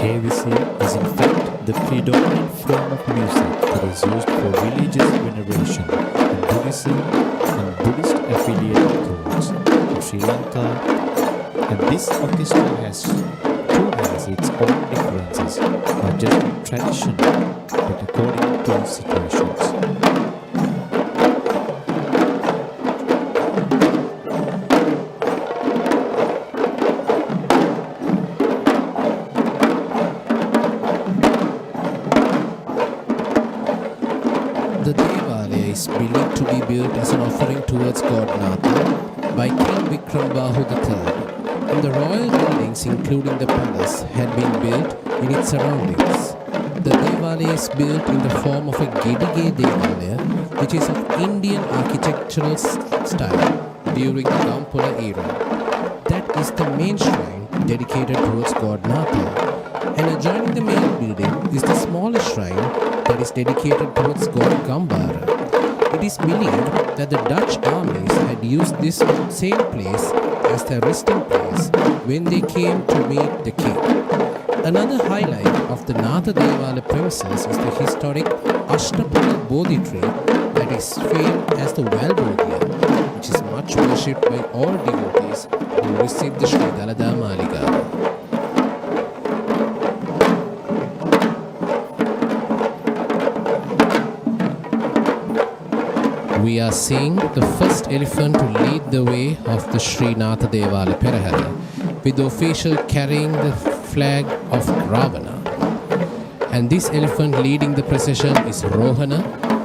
Hewisi is in fact the predominant form of music that is used for religious veneration in Buddhism and Buddhist affiliated courts in Sri Lanka, and this orchestra has its own differences, not just in tradition but according to situations. The Devala is believed to be built as an offering towards God Nata by King Vikrambahu III, and the royal buildings including the palace had been built in its surroundings. The Devala is built in the form of a Gedige Devala, which is of Indian architectural style during the Gampula era. That is the main shrine dedicated towards God Nata, and adjoining the main building is the smaller shrine that is dedicated towards God Gambara. It is believed that the Dutch armies had used this same place as their resting place when they came to meet the king. Another highlight of the Nata Devala premises is the historic Ashtapala Bodhi tree that is famed as the Valbodhiya, which is much worshipped by all devotees who visit the Sri Dalada Maligawa. We are seeing the first elephant to lead the way of the Sri Nata Devala Perahera, with the official carrying the flag of Ravana. And this elephant leading the procession is Rohana,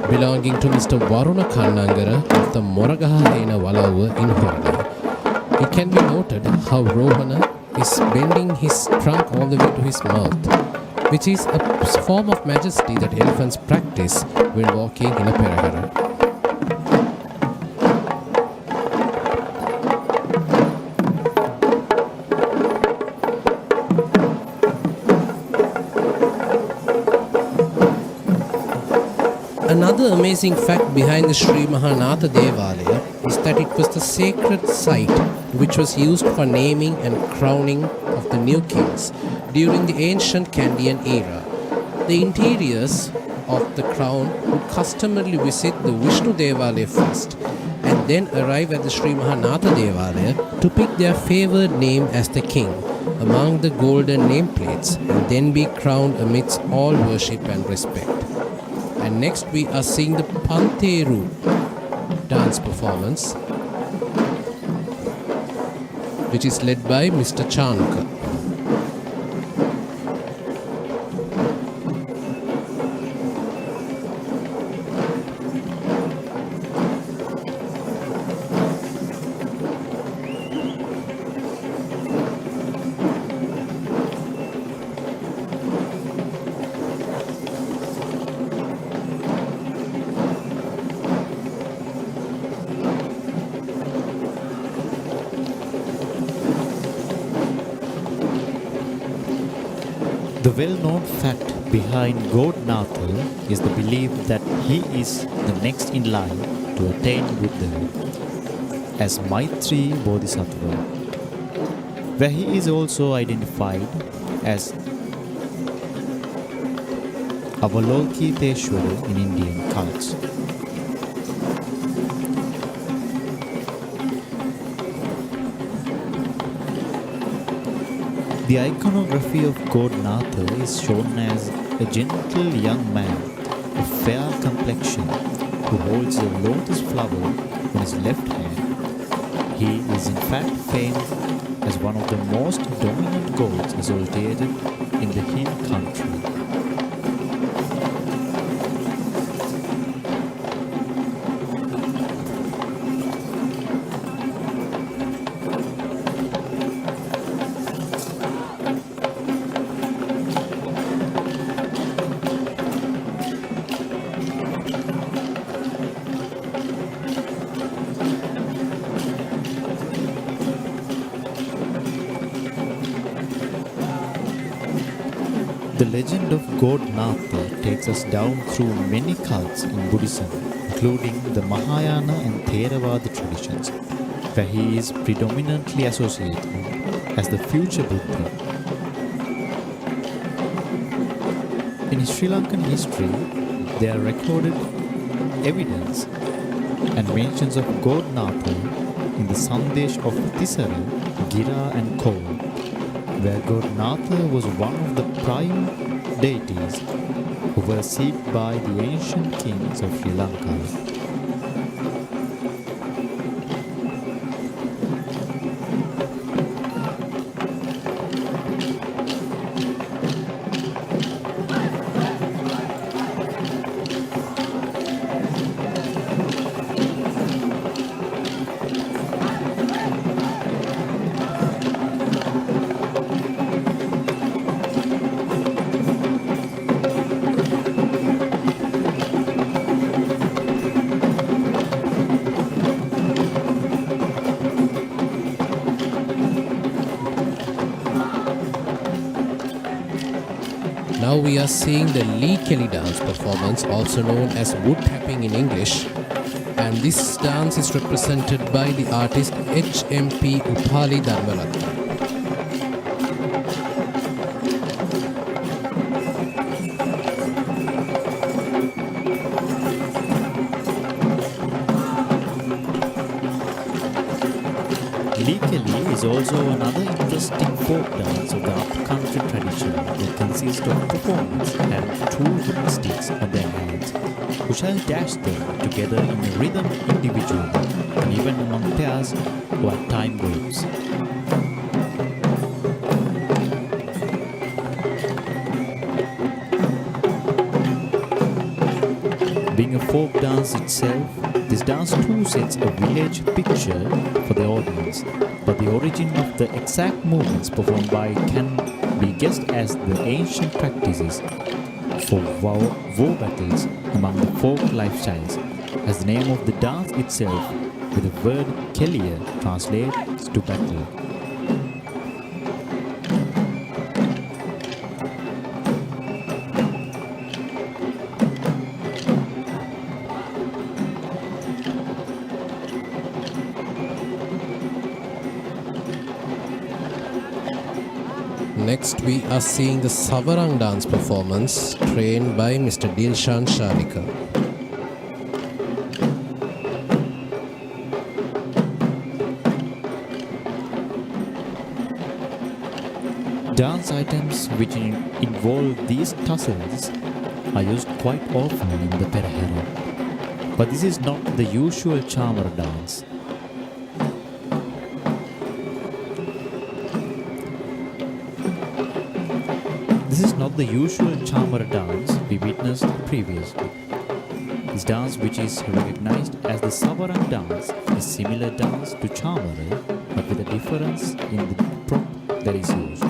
belonging to Mr. Varuna Kannangara of the Moragahahena Walauwa in Horana. It can be noted how Rohana is bending his trunk all the way to his mouth, which is a form of majesty that elephants practice when walking in a Perahera. Another amazing fact behind the Sri Mahanatha Devala is that it was the sacred site which was used for naming and crowning of the new kings during the ancient Kandian era. The interiors of the crown would customarily visit the Vishnu Devala first and then arrive at the Sri Mahanatha Devala to pick their favored name as the king among the golden nameplates and then be crowned amidst all worship and respect. And next we are seeing the Panteru dance performance, which is led by Mr. Chanuka. The well-known fact behind God Nata is the belief that he is the next in line to attain Buddha as Maitri Bodhisattva, where he is also identified as Avalokiteshwara in Indian cults. The iconography of God Nata is shown as a gentle young man of fair complexion who holds a lotus flower in his left hand. He is in fact famed as one of the most dominant gods associated in the Hind country. The legend of God Nata takes us down through many cults in Buddhism, including the Mahayana and Theravada traditions, where he is predominantly associated as the future Buddha. In Sri Lankan history, there are recorded evidence and mentions of God Nata in the Sandesh of Tisara, Gira and Kaur, where God Nata was one of the prime deities who were worshipped by the ancient kings of Sri Lanka. Now we are seeing the Lee Kelly dance performance, also known as wood tapping in English, and this dance is represented by the artist HMP Upali Dharmaratna. Lee Kelly is also another interesting folk dance of the upcountry tradition that consists of performers having two wooden sticks on their hands, who shall dash them together in a rhythm individually and even among pairs or at time groups. Being a folk dance itself, this dance too sets a village picture for the audience, but the origin of the exact movements performed by can be guessed as the ancient practices for war battles among the folk lifestyles, as the name of the dance itself with the word Kelia translates to battle. Next we are seeing the Savarang dance performance trained by Mr. Dilshan Shalika. Dance items which involve these tussles are used quite often in the Perahera, but this is not the usual Chamara dance. This is not the usual Chamara dance we witnessed previously. This dance, which is recognized as the Savarang dance, is similar dance to Chamara, but with a difference in the prop that is used.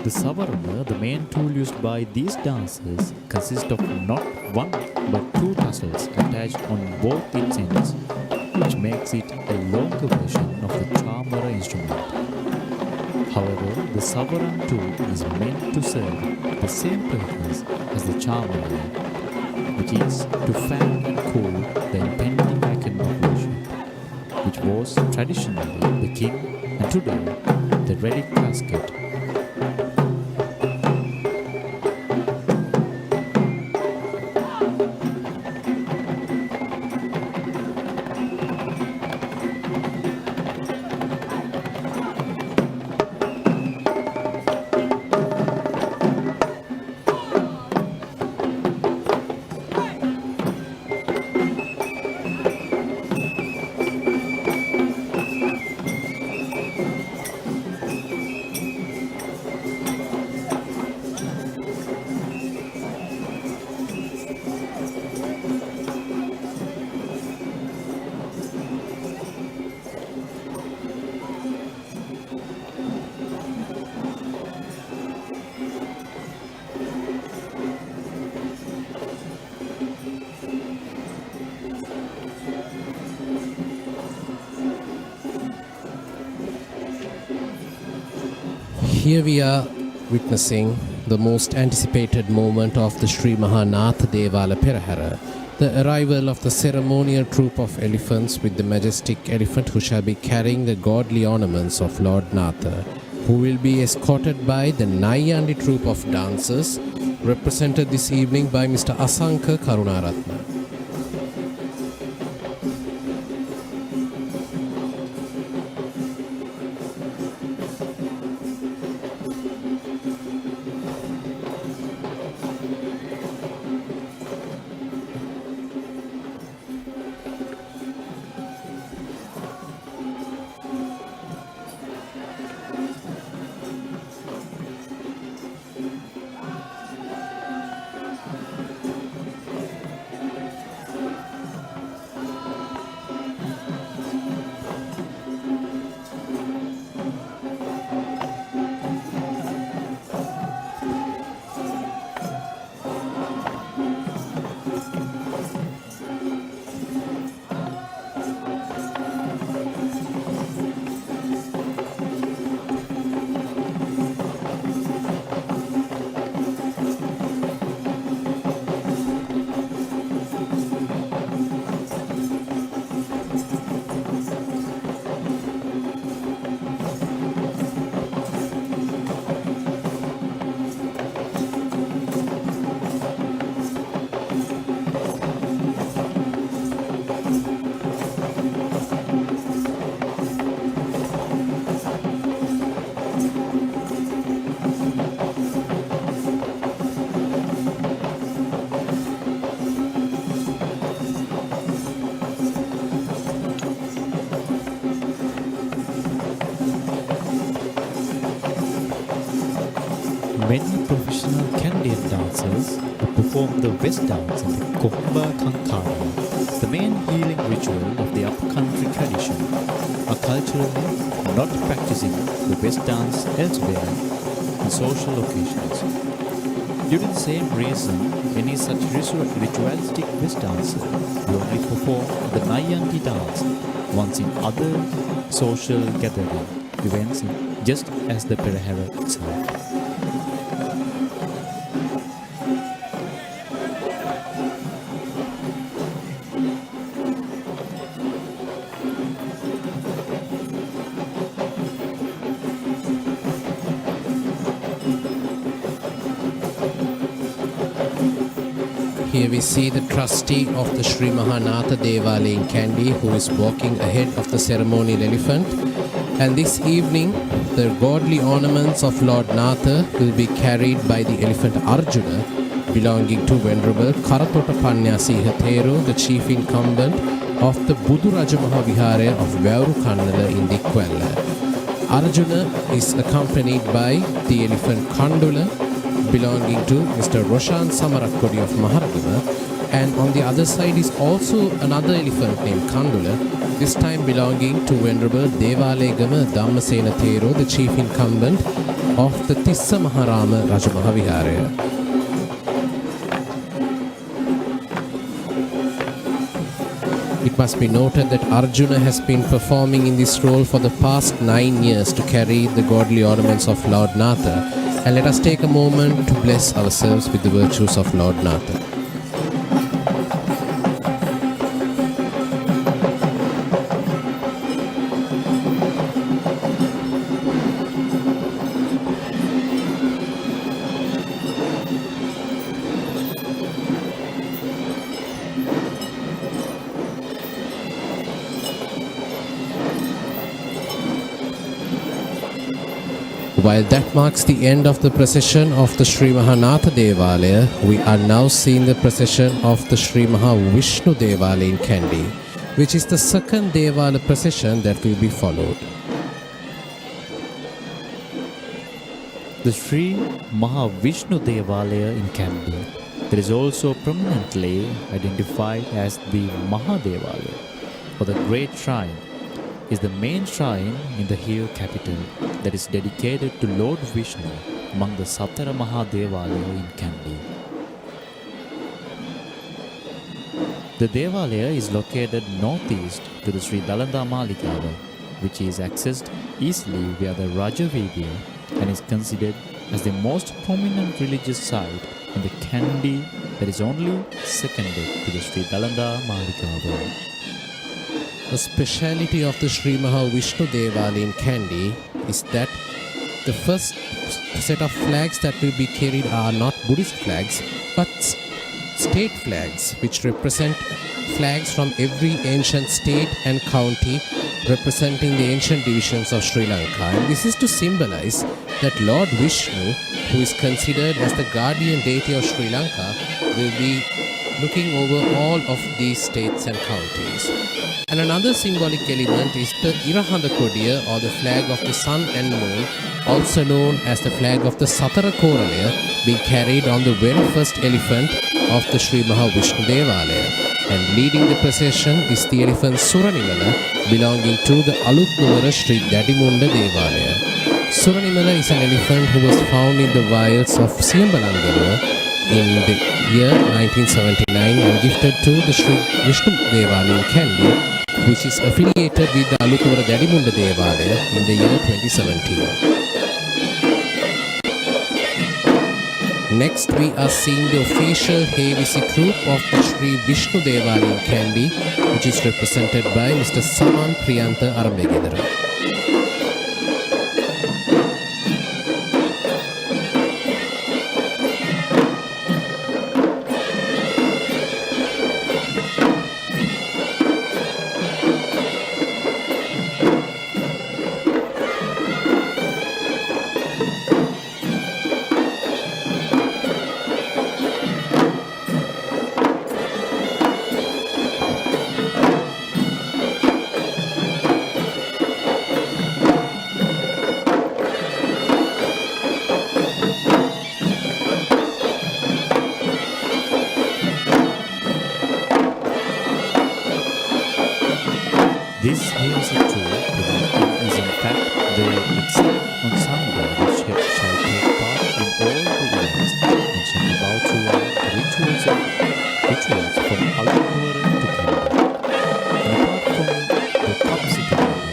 The Savarana, the main tool used by these dancers, consists of not one but two tassels attached on both its ends, which makes it a longer version of the Chamara instrument. However, the Savarang tool is meant to serve the same purpose as the Chamara, which is to fan and cool the impending icon of worship, which was traditionally the king and today the Relic casket. Here we are witnessing the most anticipated moment of the Sri Nata Devala Perahera, the arrival of the ceremonial troop of elephants with the majestic elephant who shall be carrying the godly ornaments of Lord Nata, who will be escorted by the Nayandi troop of dancers, represented this evening by Mr. Asanka Karunaratna. Many professional Kandian dancers who perform the West dance in the Kumbal Perahera, the main healing ritual of the upcountry tradition, are culturally not practicing the West dance elsewhere in social occasions. Due to the same reason, any such ritualistic West dancer will only perform the Nayandi dance once in other social gathering events, just as the Perahera itself. Here we see the trustee of the Sri Nata Devala in Kandy, who is walking ahead of the ceremonial elephant. And this evening, the godly ornaments of Lord Nata will be carried by the elephant Arjuna, belonging to Venerable Karatota Pannasiha Theru, the chief incumbent of the Buduraja Mahavihara of Vauru Kannala in Dikwella. Arjuna is accompanied by the elephant Kandula, belonging to Mr. Roshan Samarakkodi of Maharagama, and on the other side is also another elephant named Kandula, this time belonging to Venerable Devalegama Dhammasena Thero, the chief incumbent of the Tissa Maharama Rajamahavihara. It must be noted that Arjuna has been performing in this role for the past 9 years to carry the godly ornaments of Lord Nata. And let us take a moment to bless ourselves with the virtues of Lord Nata. While that marks the end of the procession of the Sri Nata Devala, we are now seeing the procession of the Sri Vishnu Devala in Kandy, which is the second Devala procession that will be followed. The Sri Vishnu Devala in Kandy, that is also prominently identified as the Mahadevala, or the Great Shrine, is the main shrine in the hill capital that is dedicated to Lord Vishnu among the Satara Mahadevala in Kandy. The Devalaya is located northeast to the Sri Dalada Maligawa, which is accessed easily via the Rajavidya and is considered as the most prominent religious site in the Kandy that is only seconded to the Sri Dalada Maligawa. The speciality of the Sri Maha Vishnu Devala in Kandy is that the first set of flags that will be carried are not Buddhist flags but state flags, which represent flags from every ancient state and county representing the ancient divisions of Sri Lanka. And this is to symbolize that Lord Vishnu, who is considered as the guardian deity of Sri Lanka, will be looking over all of these states and counties. And another symbolic element is the Irahanda Kodiya, or the flag of the sun and moon, also known as the flag of the Satara Koralaya, being carried on the very first elephant of the Sri Maha Vishnu Devala. And leading the procession is the elephant Suranimala, belonging to the Alutnuvara Sri Dadimunda Devala. Suranimala is an elephant who was found in the wilds of Siambalangawa in the year 1979 and gifted to the Sri Vishnu Devala in Kandy, which is affiliated with the Alutnuvara Dadimunda Devala in the year 2017. Next, we are seeing the official Hewisi troupe of the Sri Vishnu Devala in Kandy, which is represented by Mr. Saman Priyantha Arambegedara. This Hewisi tour is in fact the exact ensemble which shall take part in all the events and shall be about to rituals from Alutnuvara to Kandy. And apart from the top city level,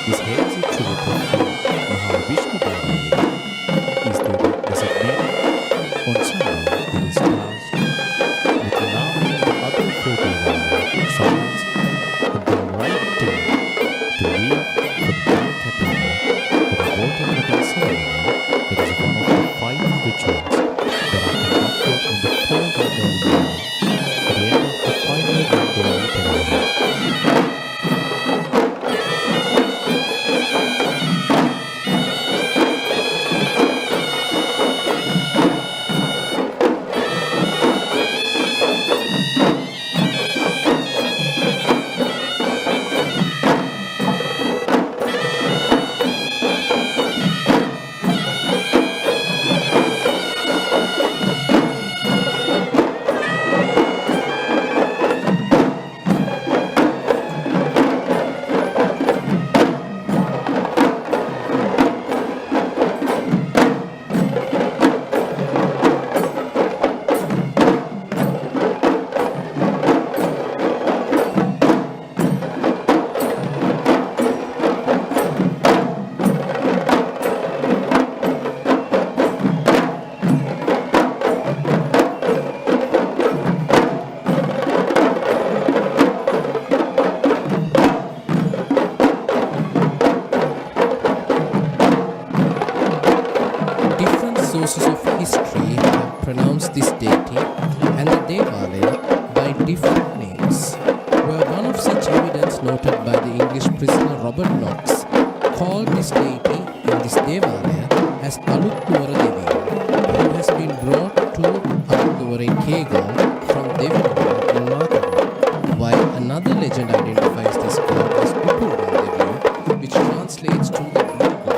this Hewisi tour of the Maha Vishnu Devala is the designated ensemble that is tasked with allowing the other four Devala signs the right day to leave for the Grand Cathedral for the water cutting ceremony that is one of the final rituals that are conducted in the four Gandhari Mela at the end of the final Gandhari ceremony. Sources of history have pronounced this deity and the Devala by different names, where one of such evidence noted by the English prisoner Robert Knox called this deity in this Devala as Alutnuvara Devi, who has been brought to Alutnuvara in Kegal from Devala in Maligawa, while another legend identifies this god as Uppuran Devi, which translates to the blue god.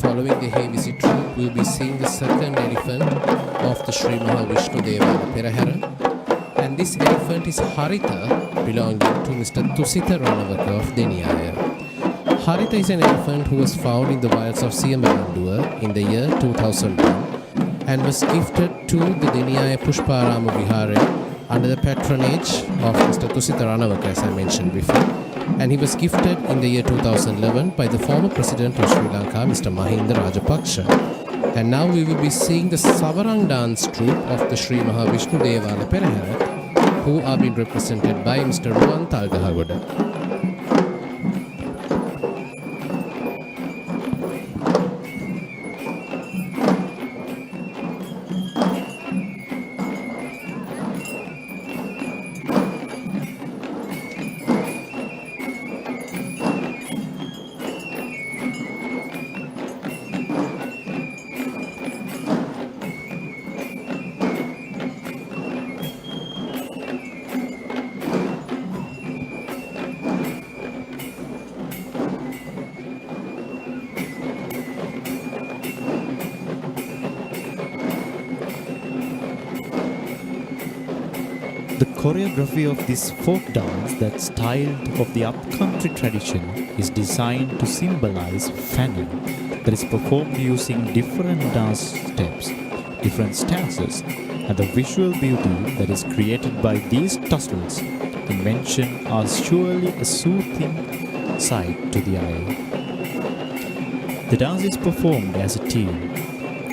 Following the Hewisi troupe, we'll be seeing the second elephant of the Sri Maha Vishnu Devala Perahera, this elephant is Haritha, belonging to Mr. Tusitha Ranawaka of Deniyaya. Haritha is an elephant who was found in the wilds of Siemalanduwa in the year 2001 and was gifted to the Deniyaya Pushparama Vihare under the patronage of Mr. Tusitha Ranawaka, as I mentioned before. And he was gifted in the year 2011 by the former president of Sri Lanka, Mr. Mahinda Rajapaksha. And now we will be seeing the Savarang dance troupe of the Sri Maha Vishnu Devala Perahera, who are being represented by Mr. Ruwan Talgahagoda. The choreography of this folk dance, that styled of the upcountry tradition, is designed to symbolize fanning, that is performed using different dance steps, different stances, and the visual beauty that is created by these tussles invention are surely a soothing sight to the eye. The dance is performed as a team,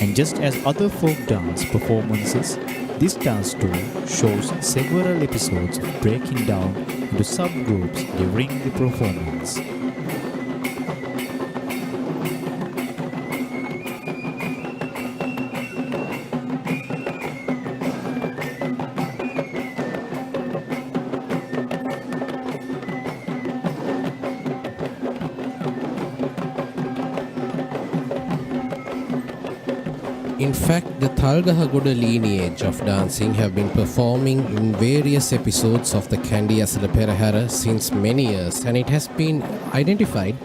and just as other folk dance performances, this dance tour shows several episodes of breaking down into subgroups during the performance. In fact, the Talgahagoda lineage of dancing have been performing in various episodes of the Kandy Esala Perahera since many years, and it has been identified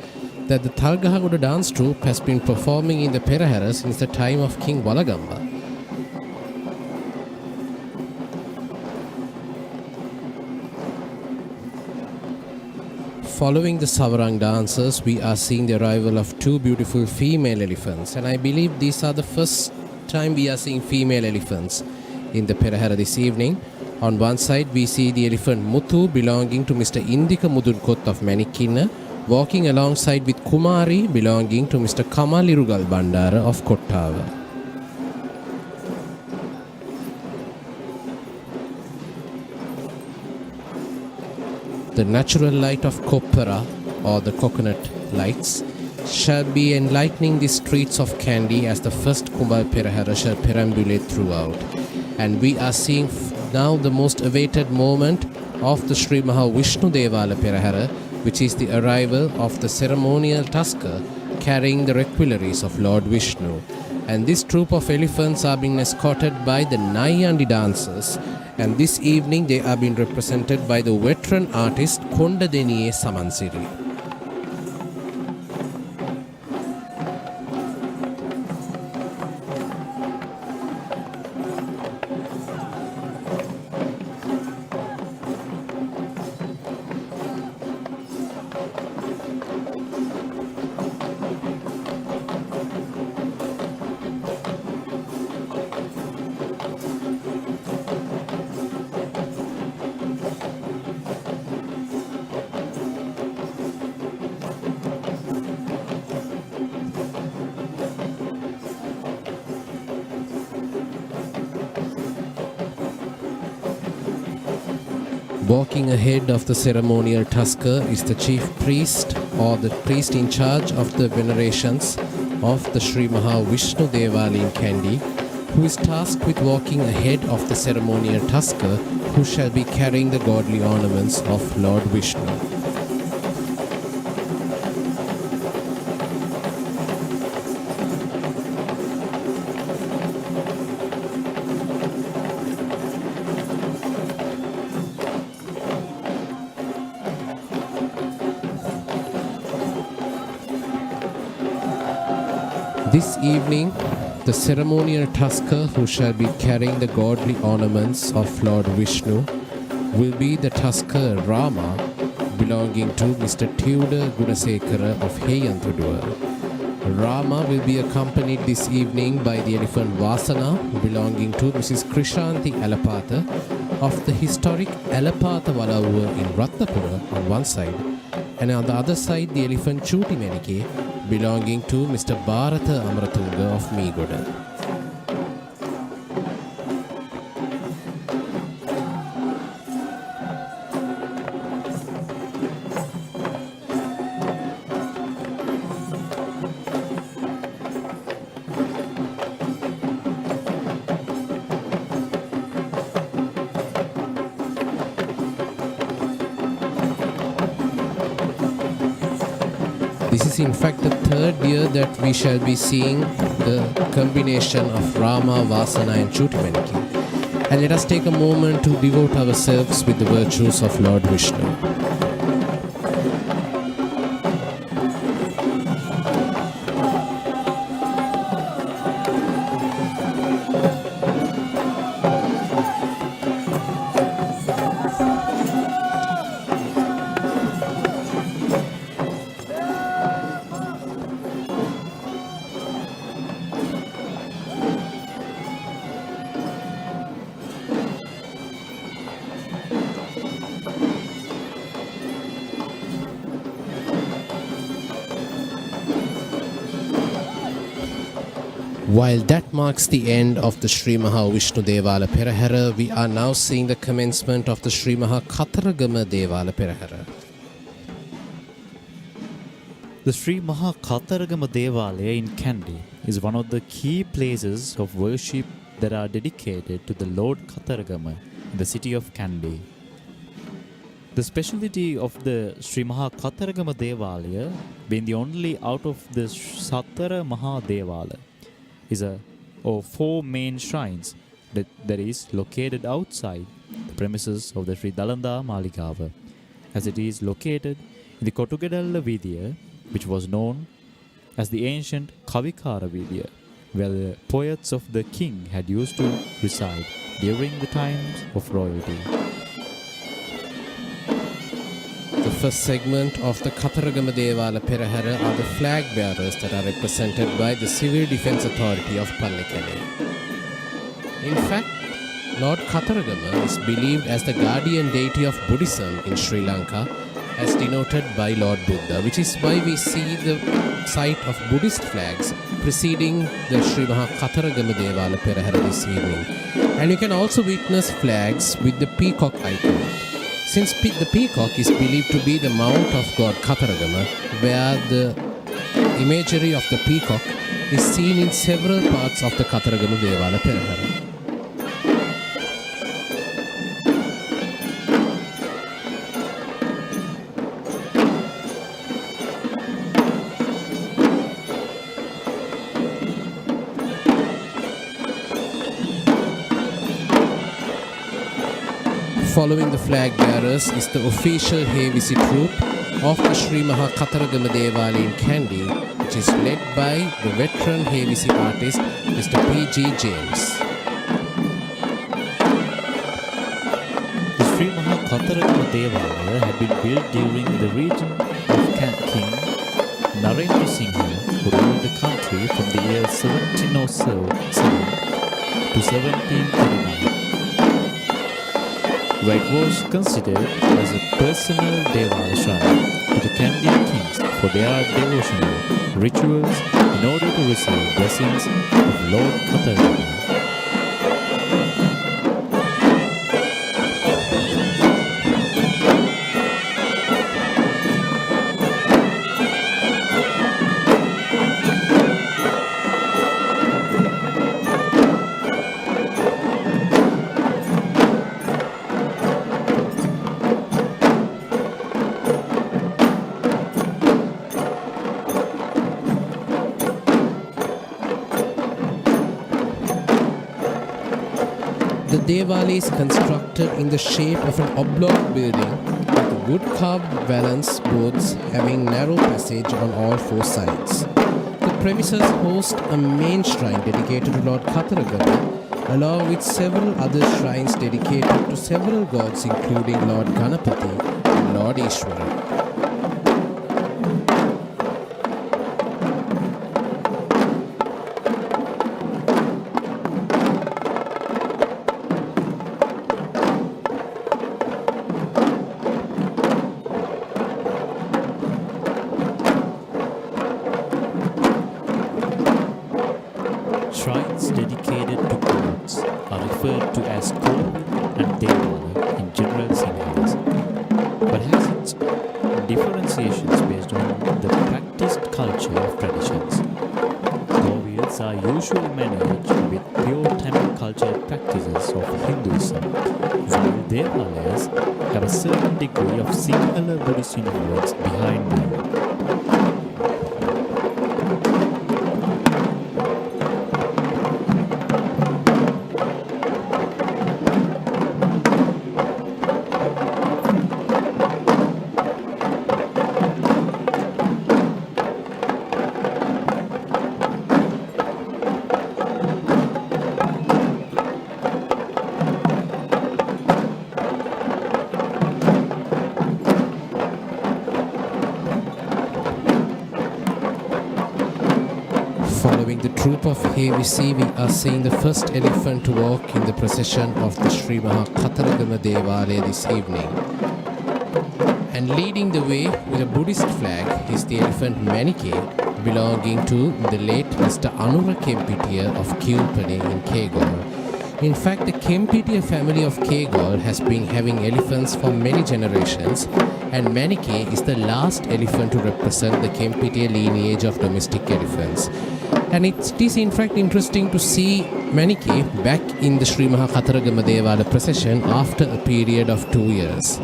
that the Talgahagoda dance troupe has been performing in the Perahera since the time of King Walagamba. Following the Savarang dancers, we are seeing the arrival of two beautiful female elephants, and I believe these are the first time we are seeing female elephants in the Perahera this evening. On one side we see the elephant Muthu, belonging to Mr. Indika Mudunkot of Manikina, walking alongside with Kumari, belonging to Mr. Kamalirugal Bandara of Kottava. The natural light of Koppara, or the coconut lights, shall be enlightening the streets of Kandy as the first Kumbal Perahera shall perambulate throughout. And we are seeing now the most awaited moment of the Sri Maha Vishnu Devala Perahera, which is the arrival of the ceremonial tusker carrying the requilleries of Lord Vishnu. And this troop of elephants are being escorted by the Nayandi dancers, and this evening they are being represented by the veteran artist Kondadeniye Samansiri. Walking ahead of the ceremonial tusker is the chief priest, or the priest in charge of the venerations of the Sri Maha Vishnu Devala in Kandy, who is tasked with walking ahead of the ceremonial tusker, who shall be carrying the godly ornaments of Lord Vishnu. This evening, the ceremonial tusker, who shall be carrying the godly ornaments of Lord Vishnu, will be the tusker Rama, belonging to Mr. Tudor Gunasekara of Heyanthudua. Rama will be accompanied this evening by the elephant Vasana, belonging to Mrs. Krishanti Alapatha of the historic Alapatha Valawur in Ratnapura on one side, and on the other side the elephant Chuti Menike, belonging to Mr. Bharata Amratunga of Meegoda. This is in fact the third year that we shall be seeing the combination of Rama, Vasana and Chutimeniki. And let us take a moment to devote ourselves with the virtues of Lord Vishnu. While that marks the end of the Sri Maha Vishnu Devala Perahera, we are now seeing the commencement of the Sri Maha Kataragama Devala Perahera. The Sri Maha Kataragama Devala in Kandy is one of the key places of worship that are dedicated to the Lord Kataragama in the city of Kandy. The speciality of the Sri Maha Kataragama Devala, being the only out of the Satara Maha Devala, is four main shrines that is located outside the premises of the Sri Dalada Maligawa, as it is located in the Kotugadalla Vidya, which was known as the ancient Kavikara Vidya, where the poets of the king had used to reside during the times of royalty. The first segment of the Kataragama Devala Perahera are the flag bearers that are represented by the Civil Defence Authority of Pallekele. In fact, Lord Kataragama is believed as the guardian deity of Buddhism in Sri Lanka, as denoted by Lord Buddha, which is why we see the sight of Buddhist flags preceding the Sri Maha Kataragama Devala Perahera this evening. And you can also witness flags with the peacock icon. Since the peacock is believed to be the mount of God Kataragama, where the imagery of the peacock is seen in several parts of the Kataragama Devala Perahera. Following the flag bearers is the official Hewisi troupe of the Sri Maha Kataragama Devala in Kandy, which is led by the veteran Hewisi artist Mr. P.G. James. The Sri Maha Kataragama Devala had been built during the reign of King Narrations, who ruled the country from the year 1707 to 1739. Where it was considered as a personal Devala shrine to the Kandian kings for their devotional rituals in order to receive blessings of Lord Kataragama. The Devala is constructed in the shape of an oblong building with wood-carved valance boards having narrow passage on all four sides. The premises host a main shrine dedicated to Lord Kataragama, along with several other shrines dedicated to several gods including Lord Ganapati and Lord Ishwara. Shrines dedicated to gods are referred to as Kumbal and Devala in general scenarios, but has its differentiations based on the practiced culture of traditions. Govils are usually managed with pure Tamil cultural practices of Hinduism, while Devalayas have a certain degree of singular Buddhist influence behind them. Following the troop of Hewisi, we are seeing the first elephant to walk in the procession of the Sri Maha Kataragama Devala this evening. And leading the way with a Buddhist flag is the elephant Manike, belonging to the late Mr. Anura Kempitiya of Kilpane in Kegol. In fact, the Kempitiya family of Kegol has been having elephants for many generations, and Manike is the last elephant to represent the Kempitiya lineage of domestic elephants. And it is in fact interesting to see Manike back in the Sri Maha Kataragama Devala procession after a period of 2 years.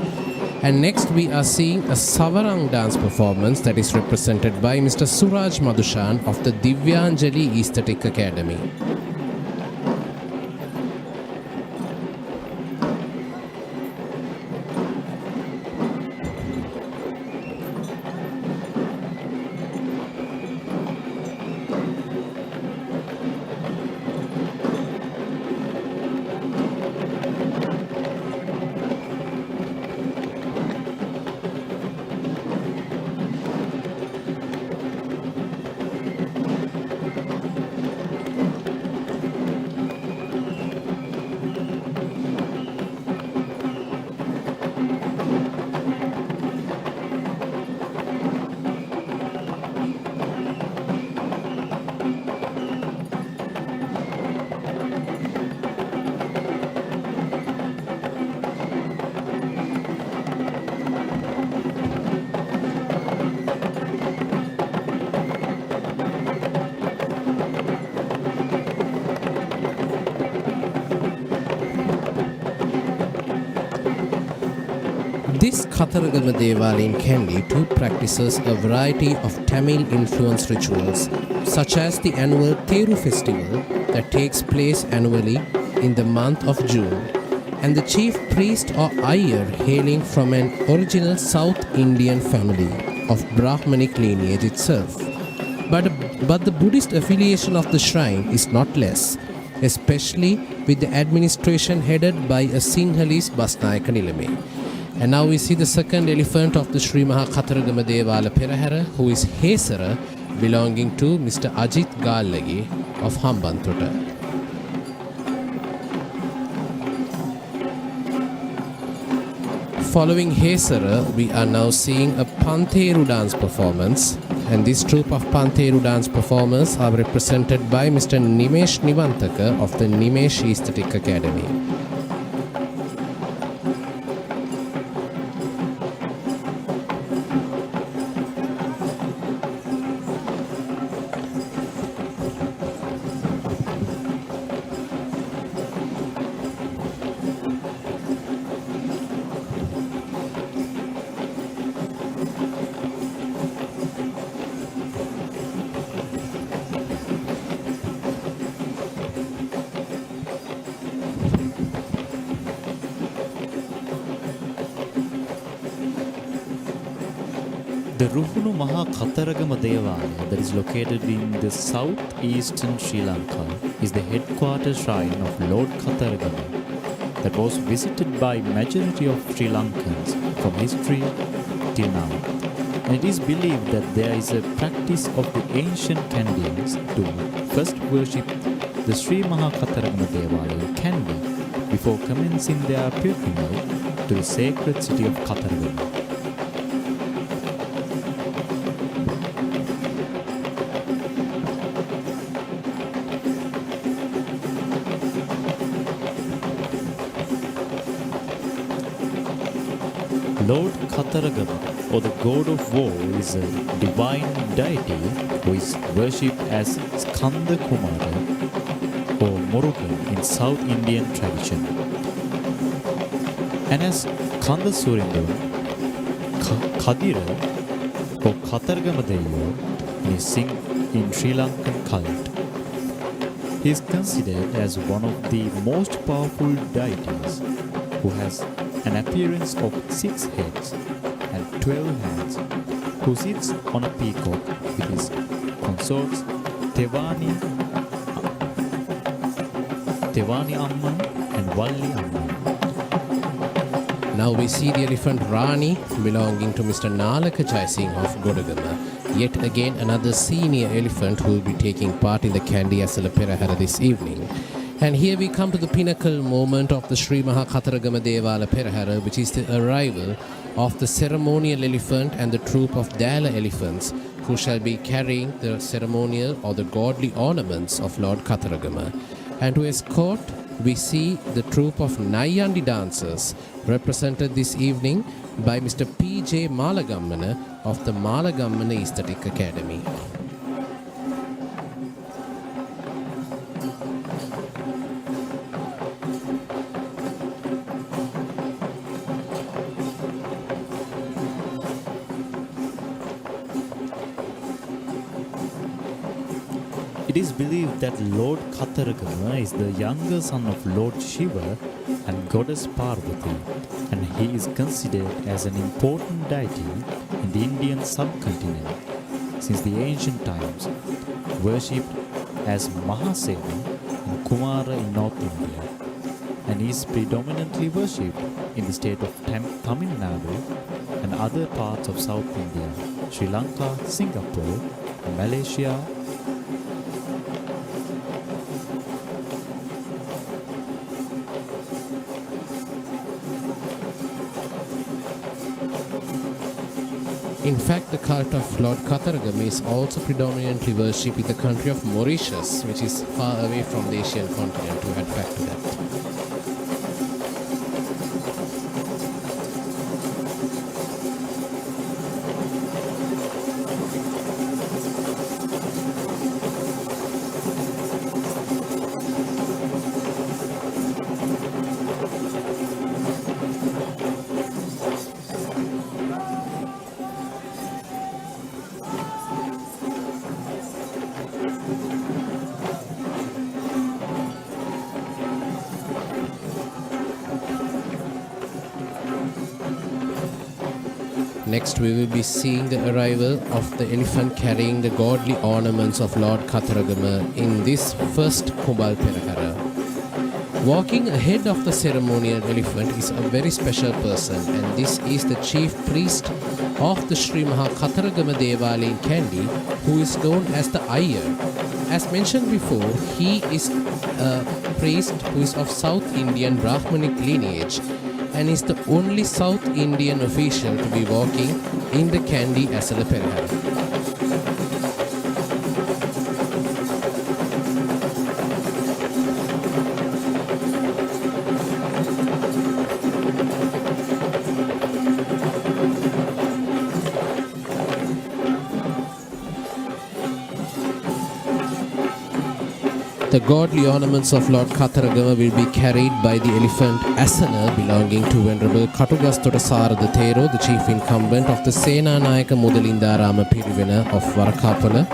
And next we are seeing a Savarang dance performance that is represented by Mr. Suraj Madhushan of the Divyanjali Aesthetic Academy. This Kataragama Devala in Kandy too practices a variety of Tamil-influenced rituals, such as the annual Theru festival that takes place annually in the month of June, and the chief priest or Iyer hailing from an original South Indian family of Brahmanic lineage itself. But the Buddhist affiliation of the shrine is not less, especially with the administration headed by a Sinhalese Basnayaka Nilame. And now we see the second elephant of the Sri Maha Kataragama Esala Perahera, who is Hesara, belonging to Mr. Ajit Gallagi of Hambantota. Following Hesara, we are now seeing a Panteru dance performance, and this troupe of Panteru dance performers are represented by Mr. Nimesh Nivantaka of the Nimesh Aesthetic Academy. The Ruhunu Maha Kataragama Devala, that is located in the southeastern Sri Lanka, is the headquarters shrine of Lord Kataragama that was visited by majority of Sri Lankans from history till now. And it is believed that there is a practice of the ancient Kandyans to first worship the Sri Maha Kataragama Devala in Kandy before commencing their pilgrimage to the sacred city of Kataragama. Lord Kataragama, or the god of war, is a divine deity who is worshipped as Skanda Kumara or Murugan in South Indian tradition. And as Kanda Surindam, Kadira or Kataragama Devala is seen in Sri Lankan cult. He is considered as one of the most powerful deities who has an appearance of 6 heads and 12 hands, who sits on a peacock with his consorts Tevani Amman and Valli Amman. Now we see the elephant Rani belonging to Mr. Nalaka Jaisingh of Godagama, yet again another senior elephant who will be taking part in the Kandy Esala Perahera this evening. And here we come to the pinnacle moment of the Sri Maha Kataragama Devala Perahera, which is the arrival of the ceremonial elephant and the troop of Dala elephants who shall be carrying the ceremonial or the godly ornaments of Lord Kataragama. And to escort, we see the troop of Nayandi dancers represented this evening by Mr. P.J. Malagammana of the Malagammana Aesthetic Academy. It is believed that Lord Kataragama is the younger son of Lord Shiva and goddess Parvati, and he is considered as an important deity in the Indian subcontinent since the ancient times, worshipped as Mahasena and Kumara in North India, and is predominantly worshipped in the state of Tamil Nadu and other parts of South India, Sri Lanka, Singapore, Malaysia. In fact, the cult of Lord Kataragama is also predominantly worshipped in the country of Mauritius, which is far away from the Asian continent. To add fact to that. Next, we will be seeing the arrival of the elephant carrying the godly ornaments of Lord Kataragama in this first Kumbal Perahera. Walking ahead of the ceremonial elephant is a very special person, and this is the chief priest of the Sri Maha Kataragama Devala in Kandy, who is known as the Iyer. As mentioned before, he is a priest who is of South Indian Brahmanic lineage and is the only South Indian official to be walking in the Kandy Esala Perahera. The godly ornaments of Lord Kataragama will be carried by the elephant Asana belonging to Venerable Katugastota Sarada Thero, the chief incumbent of the Sena Nayaka Mudalindarama Pirivena of Varakapala,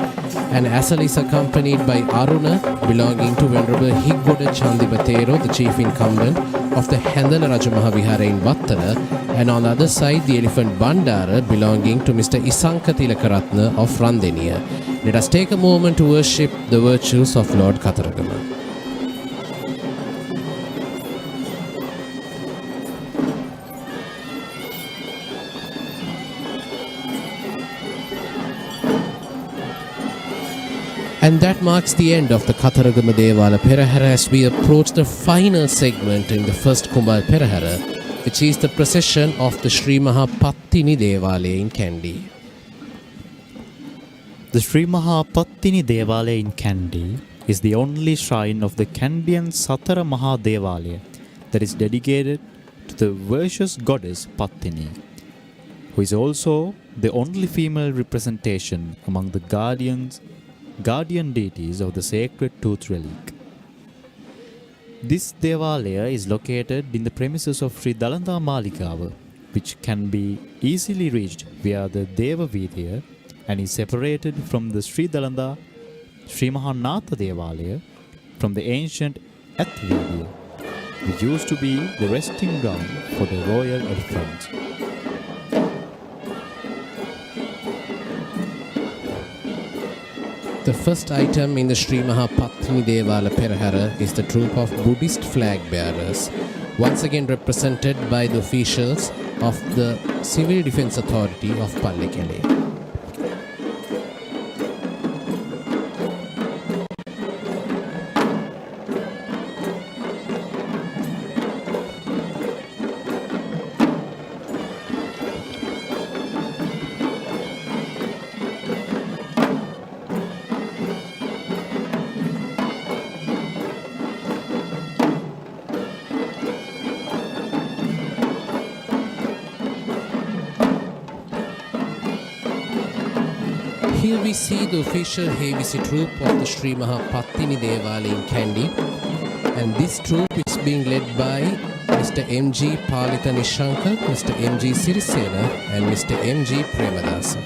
and Asala is accompanied by Aruna belonging to Venerable Higgoda Chandiba Thero, the chief incumbent of the Hendala Rajamaha Vihara in Vattala, and on the other side the elephant Bandara belonging to Mr. Isanka Tilakaratna of Randeniya. Let us take a moment to worship the virtues of Lord Kataragama. And that marks the end of the Kataragama Devala Perahera as we approach the final segment in the first Kumbal Perahera, which is the procession of the Sri Maha Patini Devala in Kandy. The Sri Maha Patini Devala in Kandy is the only shrine of the Kandyan Satara Maha Devala that is dedicated to the virtuous goddess Patini, who is also the only female representation among the guardian deities of the sacred tooth relic. This Devalaya is located in the premises of Sri Dalada Maligawa, which can be easily reached via the Deva Vidya and is separated from the Sri Dalada Sri Nata Devala from the ancient Vidya, which used to be the resting ground for the royal elephants. The first item in the Sri Maha Patini Devala Perahera is the troop of Buddhist flag bearers, once again represented by the officials of the Civil Defence Authority of Pallekele. Here we see the official Hewisi troop of the Sri Maha Patini Devala in Kandy, and this troop is being led by Mr. M.G. Palita Nishankar, Mr. M.G. Sirisena and Mr. M.G. Premadasa.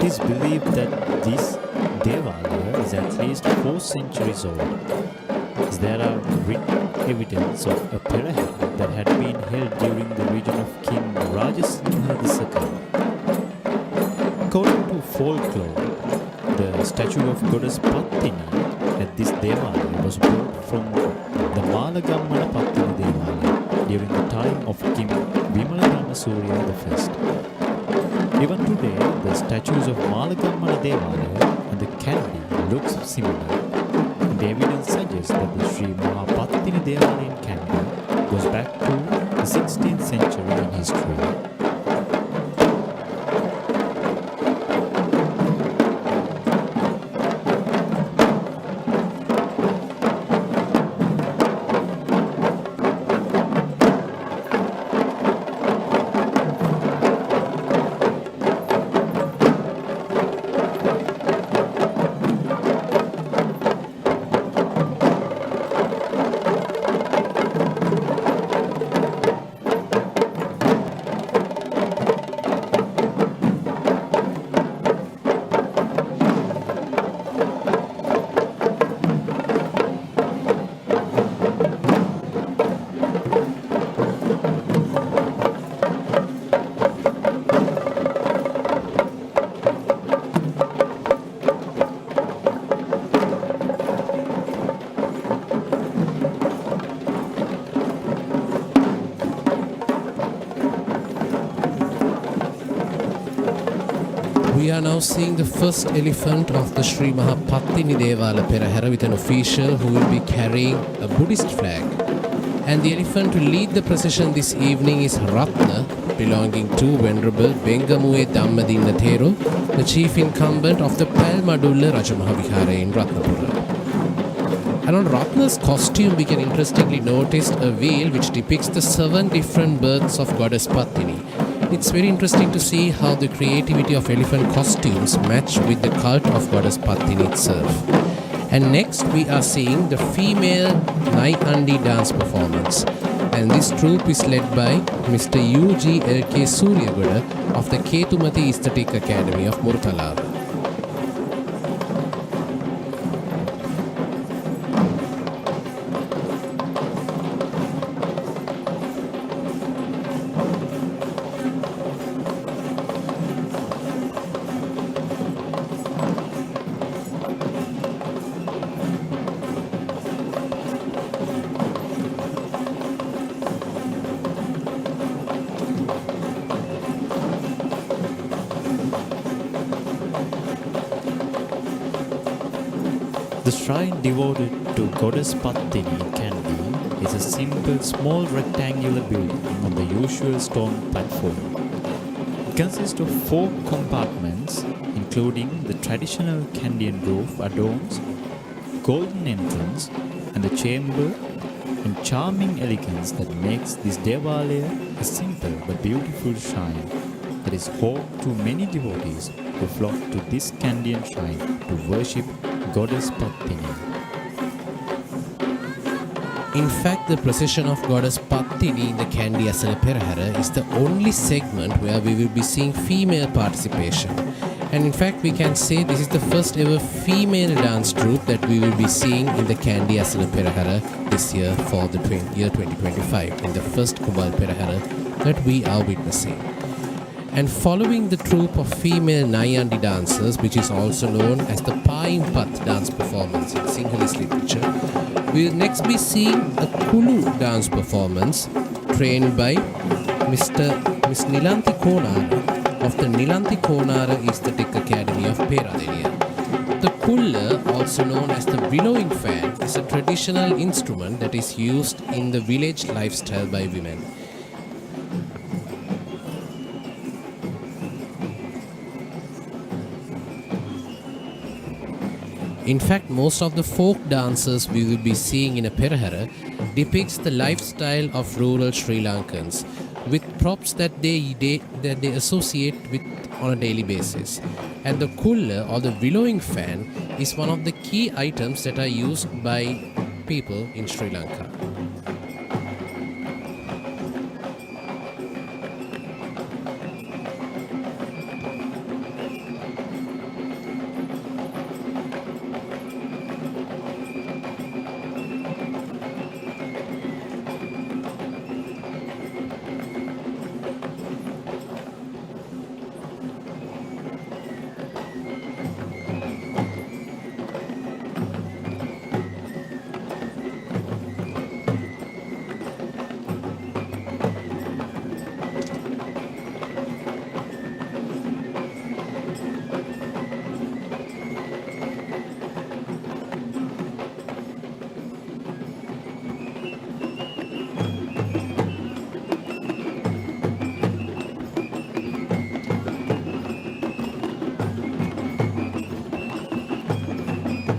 It is believed that this Devalaya is at least 4 centuries old, as there are written evidence of a Perahera that had been held during the region of King Rajasingha II. According to folklore, the statue of goddess Patini at this Devalaya was brought from the Maligawa Patini Devala during the time of King Vimaladana Surya I. Even today, the statues of Maligawa Devala and the Kandy looks similar, and the evidence suggests that the Sri Maha Patini Devala in Kandy goes back to the 16th century in history. We are now seeing the first elephant of the Sri Maha Patini Devala Perahera with an official who will be carrying a Buddhist flag. And the elephant to lead the procession this evening is Ratna, belonging to Venerable Bengamue Dhammadinna Thero, the chief incumbent of the Palmadulla Rajamaha Vihara in Ratnapura. And on Ratna's costume we can interestingly notice a veil which depicts the 7 different births of goddess Patini. It's very interesting to see how the creativity of elephant costumes match with the cult of goddess Patini itself. And next we are seeing the female Nayandi dance performance. And this troupe is led by Mr. U.G.L.K. Suryagoda of the Ketumati Aesthetic Academy of Murtalava. The shrine devoted to goddess Patini Kandy is a simple small rectangular building on the usual stone platform. It consists of 4 compartments, including the traditional Kandyan roof adorns, golden entrance, and the chamber in charming elegance that makes this Devalaya a simple but beautiful shrine that is home to many devotees who flock to this Kandyan shrine to worship goddess Patini. In fact, the procession of goddess Patini in the Kandy Esala Perahera is the only segment where we will be seeing female participation. And in fact, we can say this is the first ever female dance troupe that we will be seeing in the Kandy Esala Perahera this year for the year 2025, in the first Kumbal Perahera that we are witnessing. And following the troupe of female Nayandi dancers, which is also known as the Paimpat dance performance in Sinhalese literature, we will next be seeing a Kulu dance performance trained by Miss Nilanthi Konara of the Nilanthi Konara Aesthetic Academy of Peradeniya. The Kulla, also known as the billowing fan, is a traditional instrument that is used in the village lifestyle by women. In fact, most of the folk dances we will be seeing in a Perahera depicts the lifestyle of rural Sri Lankans with props that they associate with on a daily basis. And the kulla or the billowing fan is one of the key items that are used by people in Sri Lanka.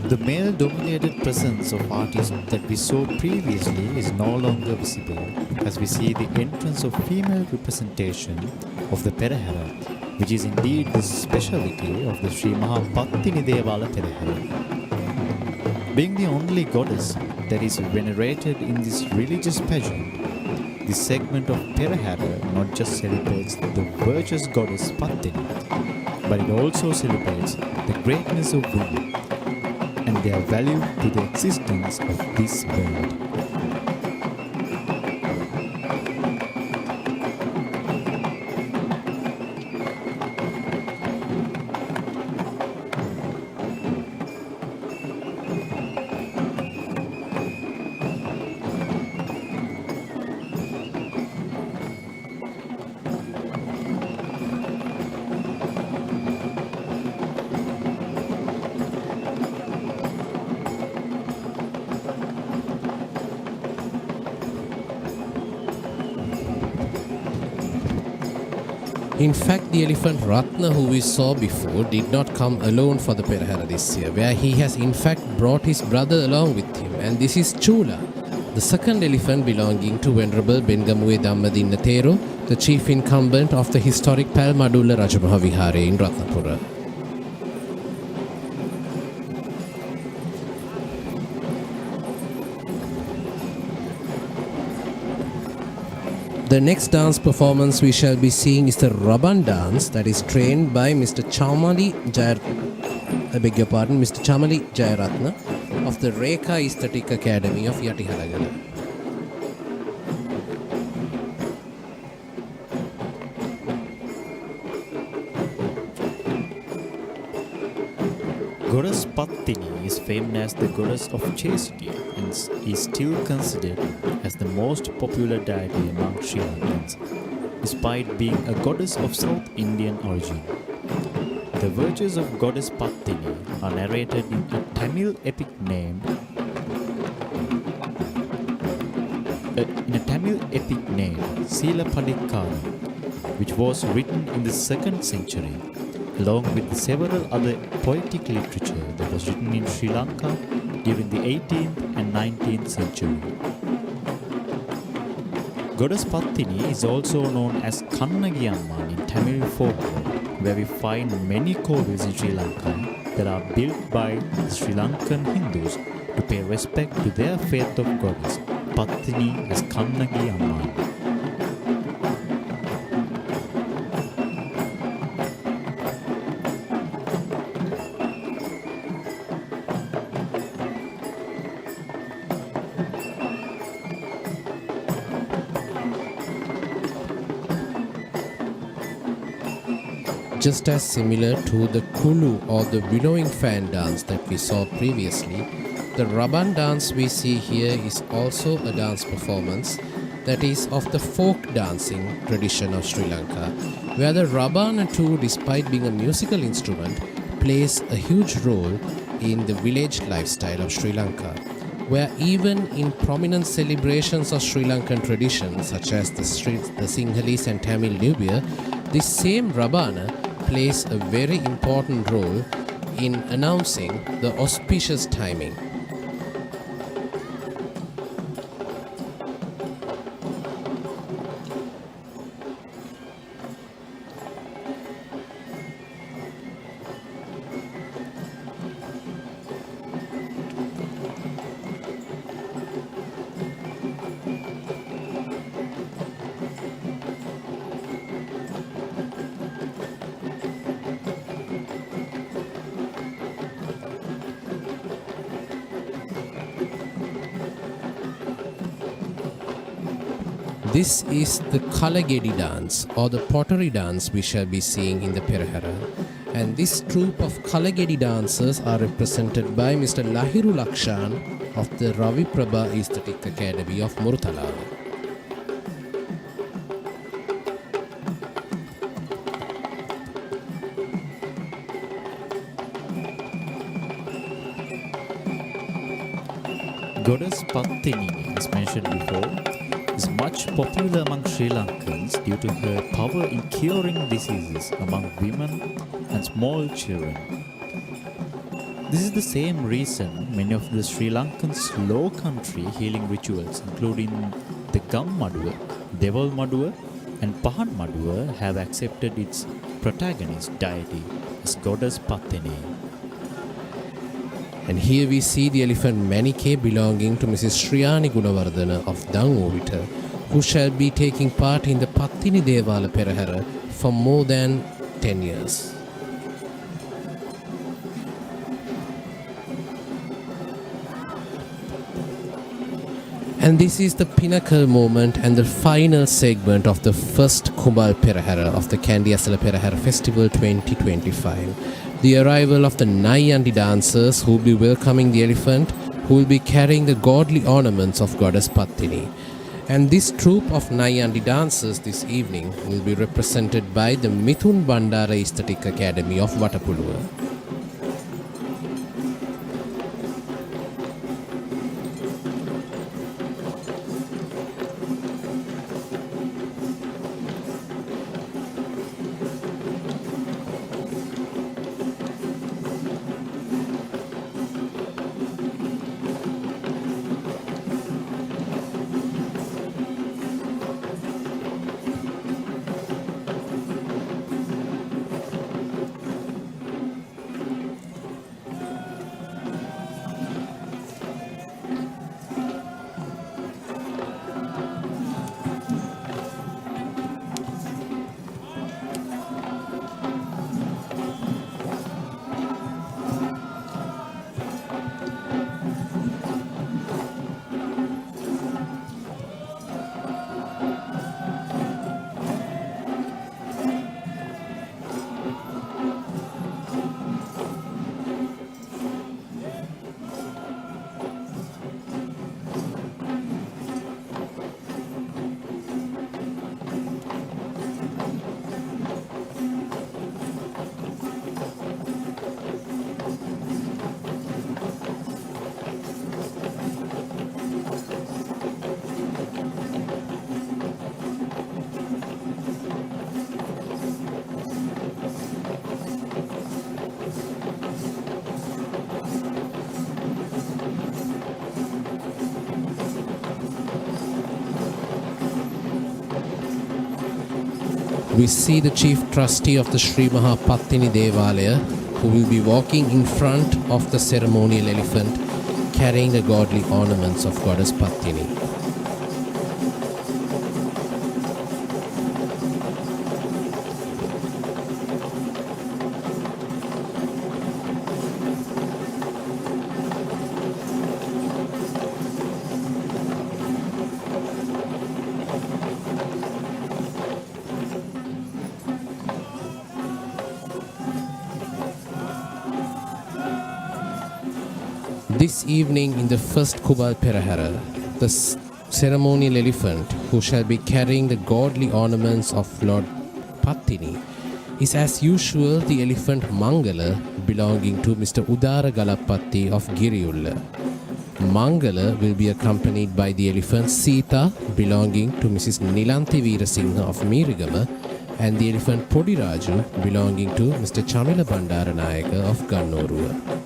The male-dominated presence of artists that we saw previously is no longer visible as we see the entrance of female representation of the Perahera, which is indeed the speciality of the Sri Maha Patini Devala Perahera. Being the only goddess that is venerated in this religious pageant, this segment of Perahera not just celebrates the virtuous goddess Patini, but it also celebrates the greatness of women and their value to the existence of this world. In fact, the elephant Ratna, who we saw before, did not come alone for the Perahera this year, where he has in fact brought his brother along with him, and this is Chula, The second elephant belonging to Venerable Bengamuwe Dhammadinna Thero, the chief incumbent of the historic Palmadulla Rajamaha Vihare in Ratnapura. The next dance performance we shall be seeing is the Raban dance that is trained by Mr. Chamali Jayaratna of the Rekha Aesthetic Academy of Yatihalagala. Goddess Patini is famed as the goddess of chastity and is still considered as the most popular deity among Sri Lankans, despite being a goddess of South Indian origin. The virtues of Goddess Patini are narrated in a Tamil epic named Sila Padikara, which was written in the 2nd century, along with several other poetic literature that was written in Sri Lanka during the 18th and 19th century. Goddess Patini is also known as Kannagi Amman in Tamil folklore, where we find many covils in Sri Lanka that are built by the Sri Lankan Hindus to pay respect to their faith of goddess Patini as Kannagi Amman. Just as similar to the Kulu or the billowing fan dance that we saw previously, the Raban dance we see here is also a dance performance that is of the folk dancing tradition of Sri Lanka, where the Rabana too, despite being a musical instrument, plays a huge role in the village lifestyle of Sri Lanka, where even in prominent celebrations of Sri Lankan traditions such as the Sinhalese and Tamil New Year, this same Rabana plays a very important role in announcing the auspicious timing. This is the Kalagedi dance or the pottery dance we shall be seeing in the Perahera. And this troupe of Kalagedi dancers are represented by Mr. Lahiru Lakshan of the Ravi Prabha Aesthetic Academy of Murtala. Goddess Patini, as mentioned before, is much popular among Sri Lankans due to her power in curing diseases among women and small children. This is the same reason many of the Sri Lankans' low country healing rituals, including the Gam Maduwa, Deval Maduwa, and Pahan Maduwa, have accepted its protagonist deity as Goddess Patini. And here we see the elephant Manike belonging to Mrs. Shriyani Gunawardana of Dangovita, who shall be taking part in the Patini Devala Perahera for more than 10 years. And this is the pinnacle moment and the final segment of the first Kumbal Perahera of the Kandy Esala Perahera Festival 2025. The arrival of the Nayandi dancers who will be welcoming the elephant, who will be carrying the godly ornaments of Goddess Patini. And this troupe of Nayandi dancers this evening will be represented by the Mithun Bandara Aesthetic Academy of Vatapulua. we see the chief trustee of the Sri Maha Patini Devala, who will be walking in front of the ceremonial elephant, carrying the godly ornaments of goddess Patini. This evening in the first Kumbal Perahera, the ceremonial elephant who shall be carrying the godly ornaments of Lord Patini is as usual the elephant Mangala belonging to Mr. Udara Galapatti of Giriyulla. Mangala will be accompanied by the elephant Sita belonging to Mrs. Nilanthi Veerasinghe of Meerigama and the elephant Podiraju belonging to Mr. Chamila Bandaranayake of Gannoruwa.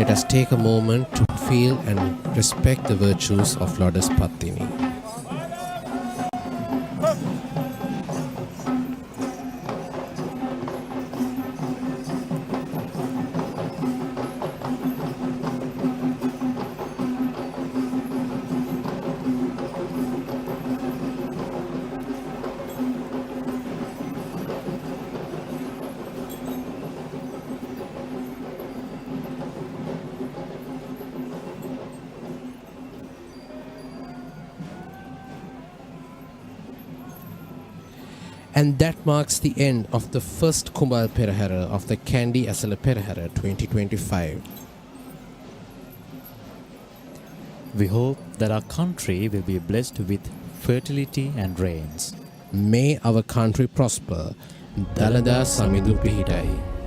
Let us take a moment to feel and respect the virtues of Goddess Patini. And that marks the end of the first Kumbal Perahera of the Kandy Esala Perahera 2025. We hope that our country will be blessed with fertility and rains. May our country prosper. Dalada Samidu Pihitai.